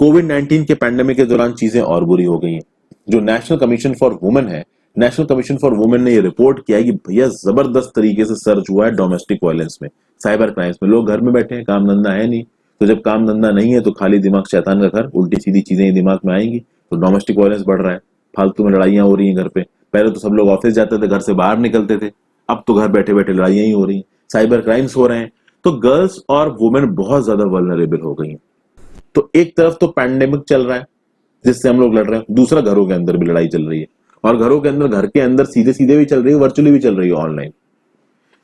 कोविड-19 के पैंडेमिक के दौरान चीजें और बुरी हो गई हैं। जो नेशनल कमीशन फॉर वुमेन है, नेशनल कमीशन फॉर वुमेन ने ये रिपोर्ट किया है कि भैया जबरदस्त तरीके से सर्च हुआ है डोमेस्टिक वायलेंस में, साइबर क्राइम्स में। लोग घर में बैठे हैं, काम धंधा है नहीं, तो जब काम धंधा नहीं है तो खाली दिमाग शैतान का घर, उल्टी सीधी चीजें दिमाग में आएंगी, तो डोमेस्टिक वायलेंस बढ़ रहा है, फालतू में लड़ाइयां हो रही हैं घर पे। पहले तो सब लोग ऑफिस जाते थे, घर से बाहर निकलते थे, अब तो घर बैठे बैठे लड़ाइयां ही हो रही हैं, साइबर क्राइम्स हो रहे हैं। तो गर्ल्स और वुमेन बहुत ज्यादा वल्नरेबल हो गई हैं। तो एक तरफ तो पैंडेमिक चल रहा है जिससे हम लोग लड़ रहे हैं, दूसरा घरों के अंदर भी लड़ाई चल रही है, और घरों के अंदर, घर के अंदर सीधे सीधे भी चल रही है, वर्चुअली भी चल रही है, ऑनलाइन।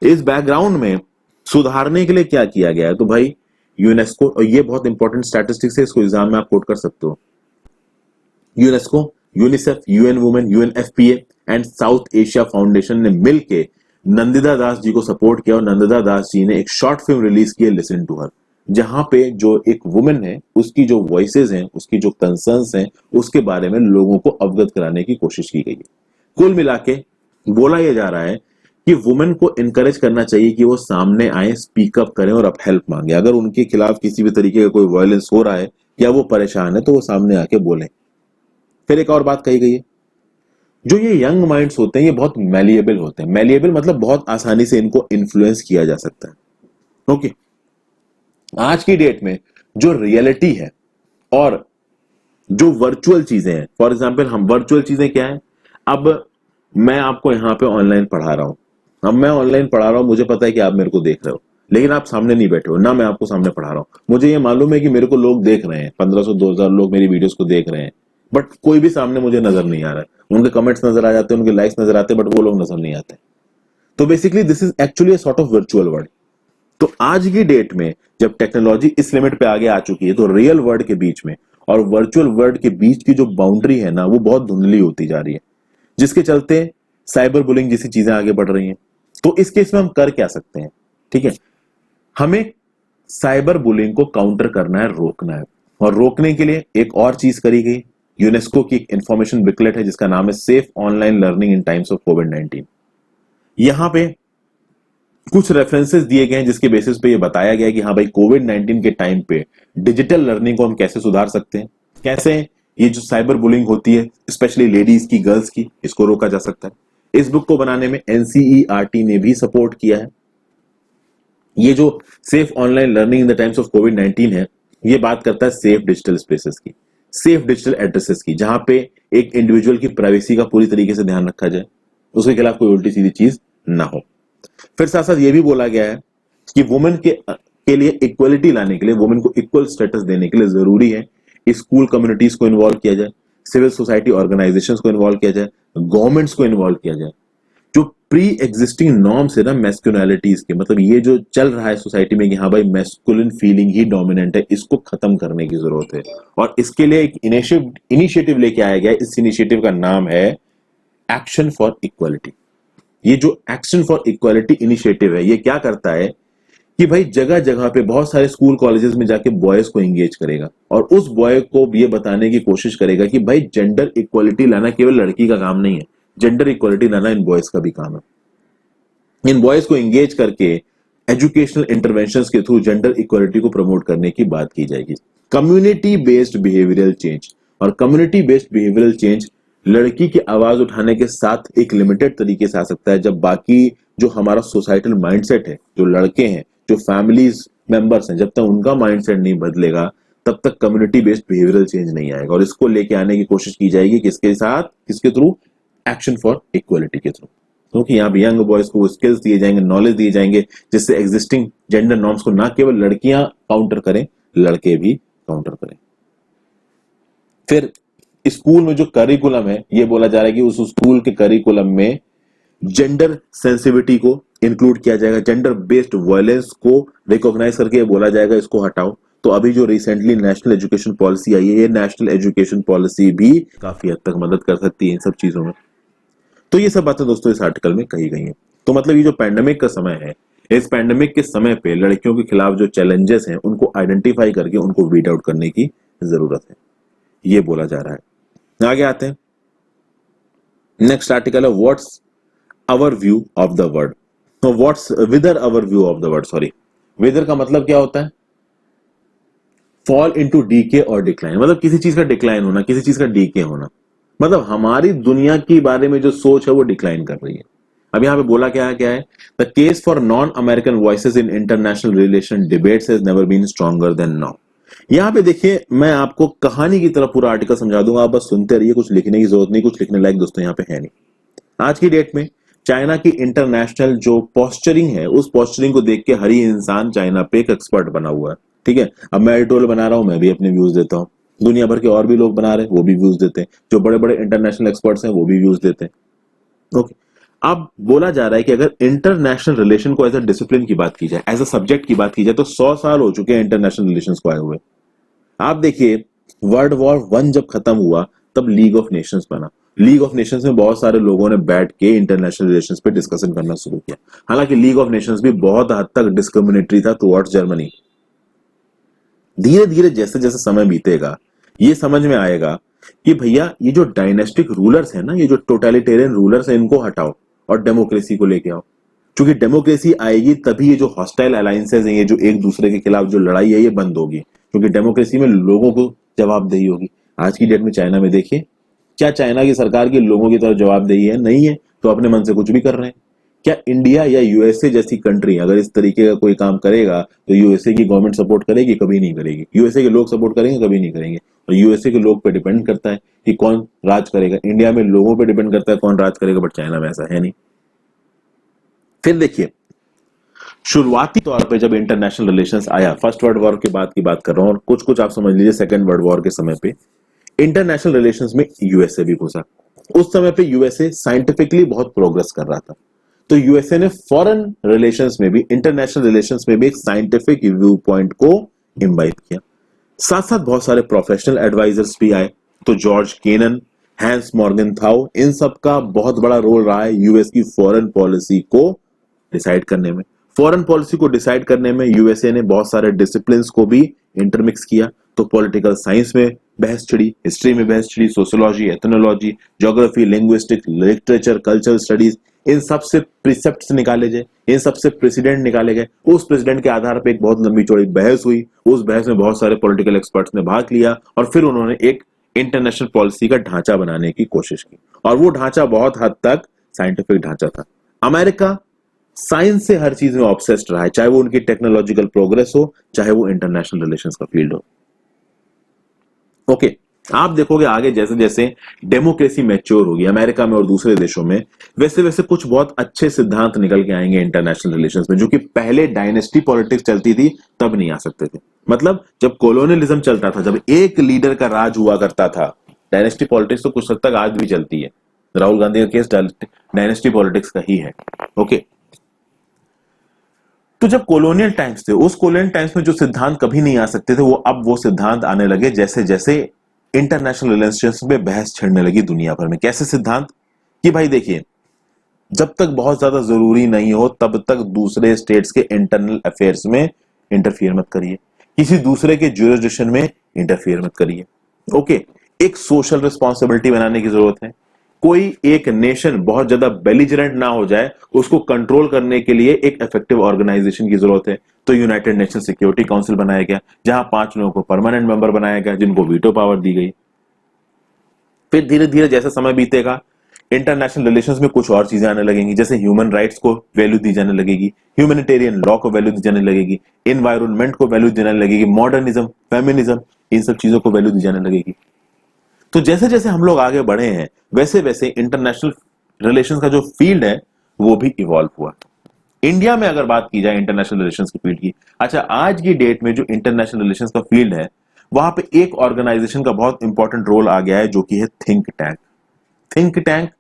इस बैकग्राउंड में सुधारने के लिए क्या किया गया है? तो भाई यूनेस्को, और ये बहुत इंपॉर्टेंट स्टैटिस्टिक्स है, इसको एग्जाम में आप कोट कर सकते हो। UNESCO, UNICEF, UN women, UNFPA and south Asia foundation ने मिलके नंदिता दास जी को सपोर्ट किया, और नंदिता दास जी ने एक शॉर्ट फिल्म रिलीज की है, लिसन टू हर, जहां पे जो एक वुमेन है उसकी जो वॉइसेस हैं, उसकी जो कंसर्न्स हैं, उसके बारे में लोगों को अवगत कराने की कोशिश की गई है। कुल मिला के बोला यह जा रहा है कि वुमेन को इनकरेज करना चाहिए कि वो सामने आए, स्पीक अप करें और अब हेल्प मांगे। अगर उनके खिलाफ किसी भी तरीके का कोई वायलेंस हो रहा है या वो परेशान है तो वो सामने आके बोलें। फिर एक और बात कही गई है, जो ये यंग माइंड्स होते हैं ये बहुत मैलिएबल होते हैं। मैलिएबल मतलब बहुत आसानी से इनको इन्फ्लुएंस किया जा सकता है। ओके, आज की डेट में जो रियलिटी है और जो वर्चुअल चीजें हैं, फॉर एग्जांपल हम वर्चुअल चीजें क्या है, अब मैं आपको यहाँ पे ऑनलाइन पढ़ा रहा हूं, अब मैं ऑनलाइन पढ़ा रहा हूं, मुझे पता है कि आप मेरे को देख रहे हो, लेकिन आप सामने नहीं बैठे हो, ना मैं आपको सामने पढ़ा रहा हूं। मुझे ये मालूम है कि मेरे को लोग देख रहे हैं, 1500-2000 लोग मेरी वीडियोस को देख रहे हैं, बट कोई भी सामने मुझे नजर नहीं आ रहा है। उनके कमेंट्स नजर आ जाते हैं, उनके लाइक्स नजर आते हैं, बट वो लोग नजर नहीं आते। तो basically this is actually sort of virtual world. तो आज की डेट में जब टेक्नोलॉजी इस लिमिट पे आगे आ चुकी है, तो रियल वर्ल्ड के बीच में और वर्चुअल वर्ल्ड के बीच की जो बाउंड्री है ना, वो बहुत धुंधली होती जा रही है, जिसके चलते साइबर बुलिंग जैसी चीजें आगे बढ़ रही हैं। तो इस केस में हम कर क्या सकते हैं? ठीक है, हमें साइबर बुलिंग को काउंटर करना है, रोकना है, और रोकने के लिए एक और चीज करी गई। यूनेस्को की एक इंफॉर्मेशन बुकलेट है जिसका नाम है safe online learning in times of कोविड-19। यहां पे कुछ रेफरेंसेस दिए गए हैं जिसके बेसिस पे ये बताया गया है कि हाँ भाई, कोविड-19 के टाइम पे डिजिटल लर्निंग को हम कैसे सुधार सकते हैं, कैसे ये जो साइबर बुलिंग होती है स्पेशली लेडीज की, गर्ल्स की, इसको रोका जा सकता है। इस बुक को बनाने में एनसीईआरटी ने भी सपोर्ट किया है। ये जो safe online learning in the times of कोविड-19 है, ये बात करता है सेफ डिजिटल स्पेसेस की, सेफ डिजिटल एड्रेसेस की, जहां पे एक इंडिविजुअल की प्राइवेसी का पूरी तरीके से ध्यान रखा जाए, उसके खिलाफ कोई उल्टी सीधी चीज ना हो। फिर साथ साथ ये भी बोला गया है कि वुमेन के लिए इक्वलिटी लाने के लिए, वुमेन को इक्वल स्टेटस देने के लिए जरूरी है स्कूल कम्युनिटीज को इन्वॉल्व किया जाए, सिविल सोसाइटी ऑर्गेनाइजेशंस को इन्वॉल्व किया जाए, गवर्नमेंट्स को इन्वॉल्व किया जाए। जो प्री एग्जिस्टिंग नॉर्म्स है ना मैस्कुलिनिटीज के, मतलब ये जो चल रहा है सोसाइटी में कि हाँ भाई मैस्कुलिन फीलिंग ही डोमिनेंट है, इसको खत्म करने की जरूरत है। और इसके लिए एक इनिशिएटिव लेके आया गया। इस इनिशिएटिव का नाम है एक्शन फॉर इक्वालिटी। ये जो एक्शन फॉर इक्वालिटी इनिशिएटिव है, ये क्या करता है कि भाई जगह जगह पे बहुत सारे स्कूल कॉलेजेस में जाके बॉयज को एंगेज करेगा और उस बॉय को ये बताने की कोशिश करेगा कि भाई जेंडर इक्वालिटी लाना केवल लड़की का काम नहीं है, जेंडर इक्वालिटी लाना इन बॉयज का भी काम है। इन बॉयज को एंगेज करके एजुकेशनल इंटरवेंशंस के थ्रू जेंडर इक्वालिटी को प्रमोट करने की बात की जाएगी। कम्युनिटी बेस्ड बिहेवियरल चेंज, और कम्युनिटी बेस्ड बिहेवियरल चेंज लड़की की आवाज उठाने के साथ एक लिमिटेड तरीके से आ सकता है, जब बाकी जो हमारा सोसाइटल माइंडसेट है, जो लड़के हैं, जो फैमिलीज मेंबर्स हैं, जब तक उनका माइंडसेट नहीं बदलेगा तब तक कम्युनिटी बेस्ड बिहेवियरल चेंज नहीं आएगा। और इसको लेके आने की कोशिश की जाएगी किसके साथ, किसके थ्रू, एक्शन फॉर इक्वालिटी के थ्रू। क्योंकि यहाँ पे यंग बॉयज को स्किल्स दिए जाएंगे, नॉलेज दिए जाएंगे, जिससे एग्जिस्टिंग जेंडर नॉर्म्स को ना केवल लड़कियां काउंटर करें, लड़के भी काउंटर करें। फिर स्कूल में जो करिकुलम है, ये बोला जा रहा है कि उस स्कूल के करिकुलम में जेंडर सेंसिटिविटी को इंक्लूड किया जाएगा, जेंडर बेस्ड वायलेंस को रिकॉग्नाइज करके बोला जाएगा इसको हटाओ। तो अभी जो रिसेंटली नेशनल एजुकेशन पॉलिसी आई है, ये नेशनल एजुकेशन पॉलिसी भी काफी हद तक मदद कर सकती है इन सब चीजों में। तो ये सब बातें दोस्तों इस आर्टिकल में कही गई हैं। तो मतलब ये जो पैंडेमिक का समय है, इस पैंडेमिक के समय पे लड़कियों के खिलाफ जो चैलेंजेस हैं उनको आइडेंटिफाई करके उनको वीड आउट करने की जरूरत है, ये बोला जा रहा है। आगे आते हैं, नेक्स्ट आर्टिकल है what's our view of the word. तो what's whither our view of the word, sorry, whither का मतलब क्या होता है, फॉल इनटू डीके और डिक्लाइन, मतलब किसी चीज का डिक्लाइन होना, किसी चीज का डीके होना, मतलब हमारी दुनिया के बारे में जो सोच है वो डिक्लाइन कर रही है। अब यहां पे बोला क्या है, the case for non American voices in international relation debates has never been stronger than now. यहां पे देखिए, मैं आपको कहानी की तरह पूरा आर्टिकल समझा दूंगा, आप बस सुनते रहिए, कुछ लिखने की जरूरत नहीं, कुछ लिखने लायक दोस्तों यहाँ पे है नहीं। आज की डेट में चाइना की इंटरनेशनल जो पोस्चरिंग है, उस पोस्चरिंग को देख के हर ही इंसान चाइना पे एक एक्सपर्ट बना हुआ है। ठीक है, अब मैं एडिटोरियल बना रहा हूं, मैं भी अपने व्यूज देता हूं, दुनिया भर के और भी लोग बना रहे हैं, वो भी व्यूज देते हैं, जो बड़े बड़े इंटरनेशनल एक्सपर्ट्स हैं वो भी व्यूज देते हैं। ओके, अब बोला जा रहा है कि अगर इंटरनेशनल रिलेशन को एज अ डिसिप्लिन की बात की जाए, एज अ सब्जेक्ट की बात की जाए, तो 100 साल हो चुके हैं इंटरनेशनल रिलेशंस को आए हुए। आप देखिए, वर्ल्ड वॉर 1 जब खत्म हुआ तब लीग ऑफ नेशंस बना। लीग ऑफ नेशंस में बहुत सारे लोगों ने बैठ के इंटरनेशनल रिलेशंस पे डिस्कशन करना शुरू किया। हालांकि लीग ऑफ नेशंस भी बहुत हद तक डिस्क्रिमिनेटरी था टुवर्ड्स जर्मनी। धीरे धीरे जैसे जैसे समय बीतेगा, ये समझ में आएगा कि भैया ये जो डायनेस्टिक रूलर्स है ना, ये जो टोटलिटेरियन रूलर्स है, इनको हटाओ और डेमोक्रेसी को लेके आओ। क्योंकि डेमोक्रेसी आएगी तभी ये जो हॉस्टाइल अलायंसेज हैं, ये जो एक दूसरे के खिलाफ जो लड़ाई है, ये बंद होगी, क्योंकि डेमोक्रेसी में लोगों को जवाबदेही होगी। आज की डेट में चाइना में देखिए, क्या चाइना की सरकार की लोगों की तरफ जवाबदेही है? नहीं है, तो अपने मन से कुछ भी कर रहे हैं। क्या इंडिया या यूएसए जैसी कंट्री अगर इस तरीके का कोई काम करेगा तो यूएसए की गवर्नमेंट सपोर्ट करेगी? कभी नहीं करेगी। यूएसए के लोग सपोर्ट करेंगे? कभी नहीं करेंगे। और यूएसए के लोग पे डिपेंड करता है कि कौन राज करेगा। इंडिया में लोगों पे डिपेंड करता है कौन राज करेगा, बट चाइना में ऐसा है नहीं। फिर देखिए, शुरुआती तौर पे जब इंटरनेशनल रिलेशंस आया, फर्स्ट वर्ल्ड वॉर के बाद की बात कर रहा हूं, और कुछ कुछ आप समझ लीजिए सेकेंड वर्ल्ड वॉर के समय पे इंटरनेशनल रिलेशंस में यूएसए भी घुसा। उस समय पे यूएसए साइंटिफिकली बहुत प्रोग्रेस कर रहा था, तो यूएसए ने फॉरेन रिलेशंस में भी, इंटरनेशनल रिलेशंस में भी एक साइंटिफिक व्यू पॉइंट को इम्बाइब किया। साथ साथ बहुत सारे प्रोफेशनल एडवाइजर्स भी आए, तो जॉर्ज केनन, हैंस मॉर्गनथाउ, इन सब का बहुत बड़ा रोल रहा है यूएस की फॉरेन पॉलिसी को डिसाइड करने में। फॉरेन पॉलिसी को डिसाइड करने में यूएसए ने बहुत सारे डिसिप्लिन्स को भी इंटरमिक्स किया। तो पॉलिटिकल साइंस में बहस छिड़ी, हिस्ट्री में बहस छिड़ी, sociology, ethnology, geography, linguistic, literature, cultural studies, इन सब से प्रिसेप्ट्स निकाले गए, इन सब से प्रेसिडेंट निकाले गए। उस प्रेसिडेंट के आधार पर एक बहुत लंबी चौड़ी बहस हुई। उस बहस में बहुत सारे पॉलिटिकल एक्सपर्ट्स ने भाग लिया और फिर उन्होंने एक इंटरनेशनल पॉलिसी का ढांचा बनाने की कोशिश की, और वो ढांचा बहुत हद तक साइंटिफिक ढांचा था। अमेरिका साइंस से हर चीज में ऑब्सेस्ड रहा है, चाहे वो उनकी टेक्नोलॉजिकल प्रोग्रेस हो, चाहे वो इंटरनेशनल रिलेशंस का फील्ड हो। ओके, आप देखोगे आगे जैसे जैसे डेमोक्रेसी मैच्योर होगी अमेरिका में और दूसरे देशों में, वैसे वैसे कुछ बहुत अच्छे सिद्धांत निकल के आएंगे इंटरनेशनल रिलेशंस में, जो कि पहले डायनेस्टी पॉलिटिक्स चलती थी तब नहीं आ सकते थे। मतलब जब कॉलोनियलिज्म चलता था, जब एक लीडर का राज हुआ करता था, डायनेस्टी पॉलिटिक्स तो कुछ हद तक आज भी चलती है, राहुल गांधी का केस डायनेस्टी पॉलिटिक्स का ही है। ओके, तो जब कॉलोनियल टाइम्स थे, उस कॉलोनियल टाइम्स में जो सिद्धांत कभी नहीं आ सकते थे, वो अब वो सिद्धांत आने लगे जैसे जैसे इंटरनेशनल रिलेशंस में बहस छिड़ने लगी दुनिया भर में। कैसे सिद्धांत? कि भाई देखिए, जब तक बहुत ज्यादा जरूरी नहीं हो तब तक दूसरे स्टेट्स के इंटरनल अफेयर्स में इंटरफियर मत करिए, किसी दूसरे के ज्यूरिसडिक्शन में इंटरफियर मत करिए। ओके, एक सोशल रिस्पॉन्सिबिलिटी बनाने की जरूरत है। कोई एक नेशन बहुत ज्यादा बेलिजरेंट ना हो जाए, उसको कंट्रोल करने के लिए एक इफेक्टिव ऑर्गेनाइजेशन की जरूरत है। तो यूनाइटेड नेशन सिक्योरिटी काउंसिल बनाया गया, जहां 5 लोगों को परमानेंट मेंबर बनाया गया, जिनको वीटो पावर दी गई। फिर धीरे धीरे जैसे समय बीतेगा, इंटरनेशनल रिलेशंस में कुछ और चीजें आने लगेंगी, जैसे ह्यूमन राइट्स को वैल्यू दी जाने लगेगी, ह्यूमैनिटेरियन लॉ को वैल्यू दी जाने लगेगी, एनवायरनमेंट को वैल्यू देने लगेगी, मॉडर्निज्म, फेमिनिज्म, इन सब चीजों को वैल्यू दी जाने लगेगी। तो जैसे जैसे हम लोग आगे बढ़े हैं, वैसे वैसे इंटरनेशनल रिलेशंस का जो फील्ड है वो भी इवॉल्व हुआ। इंडिया में अगर बात की जाए इंटरनेशनल रिलेशंस की फील्ड की, अच्छा, आज की डेट में जो इंटरनेशनल रिलेशंस का फील्ड है, वहां पे एक ऑर्गेनाइजेशन का बहुत इंपॉर्टेंट रोल आ गया है, जो कि है थिंक टैंक। थिंक टैंक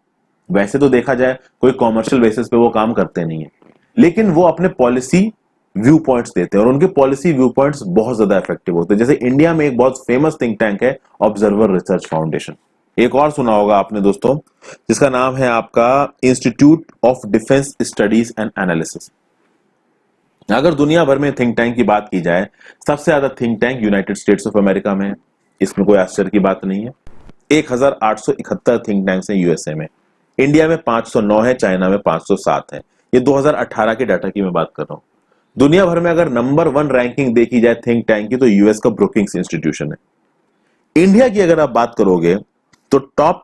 वैसे तो देखा जाए कोई कॉमर्शियल बेसिस पे वो काम करते नहीं है, लेकिन वो अपने पॉलिसी व्यू पॉइंट्स देते हैं और उनके पॉलिसी व्यू पॉइंट्स बहुत ज्यादा इफेक्टिव होते हैं। जैसे इंडिया में एक बहुत फेमस थिंक टैंक है ऑब्जर्वर रिसर्च फाउंडेशन। एक और सुना होगा आपने दोस्तों, जिसका नाम है आपका institute of defence studies and analysis. अगर दुनिया भर में थिंक टैंक की बात की जाए, सबसे ज्यादा think tank United states of America में है, इसमें कोई आश्चर्य की बात नहीं है। 1871 थिंक टैंक्स हैं यूएसए में, इंडिया में 509 है, चाइना में 507 है। ये 2018 के डाटा की मैं बात कर रहा हूं। दुनिया भर में अगर नंबर 1 रैंकिंग देखी जाए थिंक टैंक की, तो यूएस का ब्रुकिंग्स इंस्टीट्यूशन है। इंडिया की अगर आप बात करोगे तो टॉप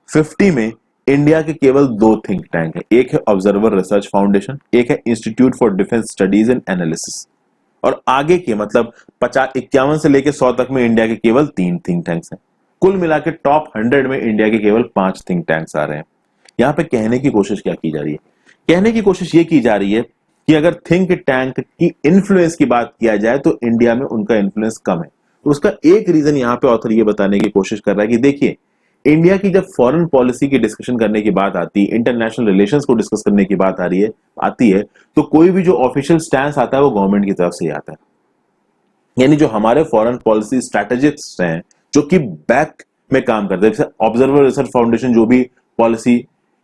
50 में इंडिया के केवल 2 थिंक टैंक है, एक है ऑब्जर्वर रिसर्च फाउंडेशन, एक है institute for defence studies and analysis. और आगे के मतलब 51 से लेकर 100 तक में इंडिया के केवल 3 थिंक टैंक्स हैं। कुल मिला के टॉप 100 में इंडिया के केवल 5 थिंक टैंक्स आ रहे हैं। यहां पे कहने की कोशिश क्या की जा रही है? कहने की कोशिश ये की जा रही है कि अगर थिंक टैंक की इन्फ्लुएंस की बात किया जाए तो इंडिया में उनका इन्फ्लुएंस कम है। तो उसका एक रीजन यहां पे ऑथर ये बताने की कोशिश कर रहा है कि देखिए, इंडिया की जब फॉरेन पॉलिसी की डिस्कशन करने की बात आती है, इंटरनेशनल रिलेशंस को डिस्कस करने की बात आती है, तो कोई भी जो ऑफिशियल स्टैंड आता है वो गवर्नमेंट की तरफ से ही आता है। यानी जो हमारे फॉरेन पॉलिसी स्ट्रेटेजिस्ट्स हैं, जो कि बैक में काम करते हैं, जैसे ऑब्जर्वर रिसर्च फाउंडेशन जो भी पॉलिसी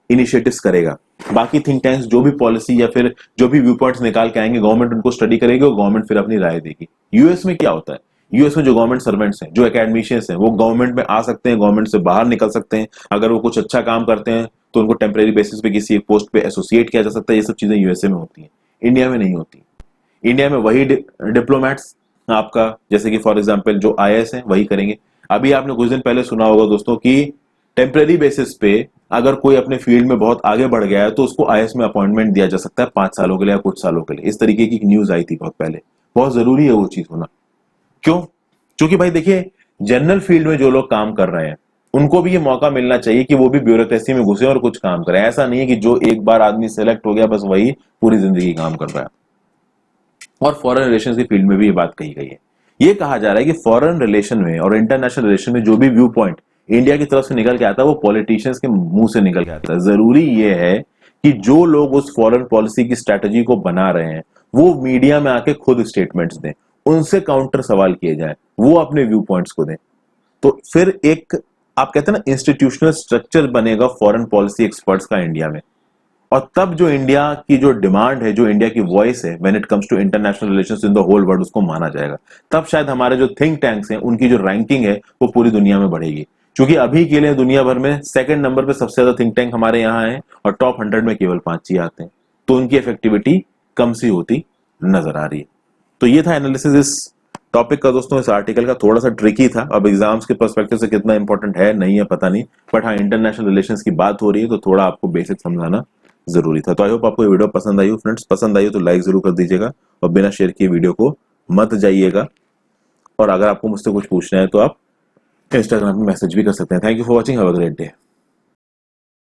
इनिशिएटिव्स करेगा, बाकी थिंक टैंक्स जो भी पॉलिसी या फिर जो भी व्यू पॉइंट्स निकाल के आएंगे, गवर्नमेंट उनको स्टडी करेगी और गवर्नमेंट फिर अपनी राय देगी। यूएस में क्या होता है? यूएस में जो गवर्नमेंट सर्वेंट्स हैं, जो एकेडमिशियंस हैं, वो गवर्नमेंट में आ सकते हैं, गवर्नमेंट से बाहर निकल सकते हैं। अगर वो कुछ अच्छा काम करते हैं तो उनको टेम्परेरी बेसिस पे किसी एक पोस्ट पे एसोसिएट किया जा सकता है। ये सब चीजें यूएसए में होती है, इंडिया में नहीं होती। इंडिया में वही डिप्लोमेट्स आपका, जैसे कि फॉर एग्जांपल जो आईएएस हैं वही करेंगे। अभी आपने कुछ दिन पहले सुना होगा दोस्तों कि टेम्परेरी बेसिस पे अगर कोई अपने फील्ड में बहुत आगे बढ़ गया है तो उसको आईएएस में अपॉइंटमेंट दिया जा सकता है 5 सालों के लिए या कुछ सालों के लिए। इस तरीके की न्यूज आई थी बहुत पहले। बहुत जरूरी है वो चीज होना। क्यों? क्योंकि भाई देखिए, जनरल फील्ड में जो लोग काम कर रहे हैं उनको भी ये मौका मिलना चाहिए कि वो भी ब्यूरोक्रेसी में घुसे और कुछ काम करें। ऐसा नहीं है कि जो एक बार आदमी सेलेक्ट हो गया बस वही पूरी जिंदगी काम कर रहा है। और फॉरेन रिलेशंस की फील्ड में भी ये बात कही गई है। ये कहा जा रहा है कि फॉरेन रिलेशन में और इंटरनेशनल रिलेशन में जो भी व्यू पॉइंट इंडिया की तरफ से निकल के आता है वो पॉलिटिशियंस के मुंह से निकल के आता है। जरूरी ये है कि जो लोग उस फॉरेन पॉलिसी की स्ट्रेटजी को बना रहे हैं वो मीडिया में आके खुद स्टेटमेंट्स दें, उनसे काउंटर सवाल किए जाए, वो अपने व्यू पॉइंट्स को दें। तो फिर एक आप कहते हैं ना इंस्टीट्यूशनल स्ट्रक्चर बनेगा फॉरेन पॉलिसी एक्सपर्ट्स का इंडिया में। और तब जो इंडिया की जो डिमांड है, जो इंडिया की वॉइस है when it comes to international relations in the whole world, उसको माना जाएगा। तब शायद हमारे जो थिंक टैंक्स हैं उनकी जो रैंकिंग है वो पूरी दुनिया में बढ़ेगी। क्योंकि अभी के लिए दुनिया भर में सेकंड नंबर पे सबसे ज्यादा थिंक टैंक हमारे यहाँ है और टॉप 100 में केवल 5 ही आते हैं। तो उनकी इफेक्टिविटी कम सी होती नजर आ रही है। तो ये था एनालिसिस इस टॉपिक का दोस्तों। इस आर्टिकल का थोड़ा सा ट्रिकी था, अब एग्जाम्स के पर्सपेक्टिव से कितना इंपॉर्टेंट है नहीं है पता नहीं, बट हाँ इंटरनेशनल रिलेशंस की बात हो रही है तो थोड़ा आपको बेसिक समझाना जरूरी था। तो आई होप आपको ये वीडियो पसंद आई हो फ्रेंड्स। पसंद आई हो तो लाइक जरूर कर दीजिएगा और बिना शेयर किए वीडियो को मत जाइएगा। और अगर आपको मुझसे कुछ पूछना है तो आप इंस्टाग्राम में मैसेज भी कर सकते हैं। Thank you for watching, have a great day.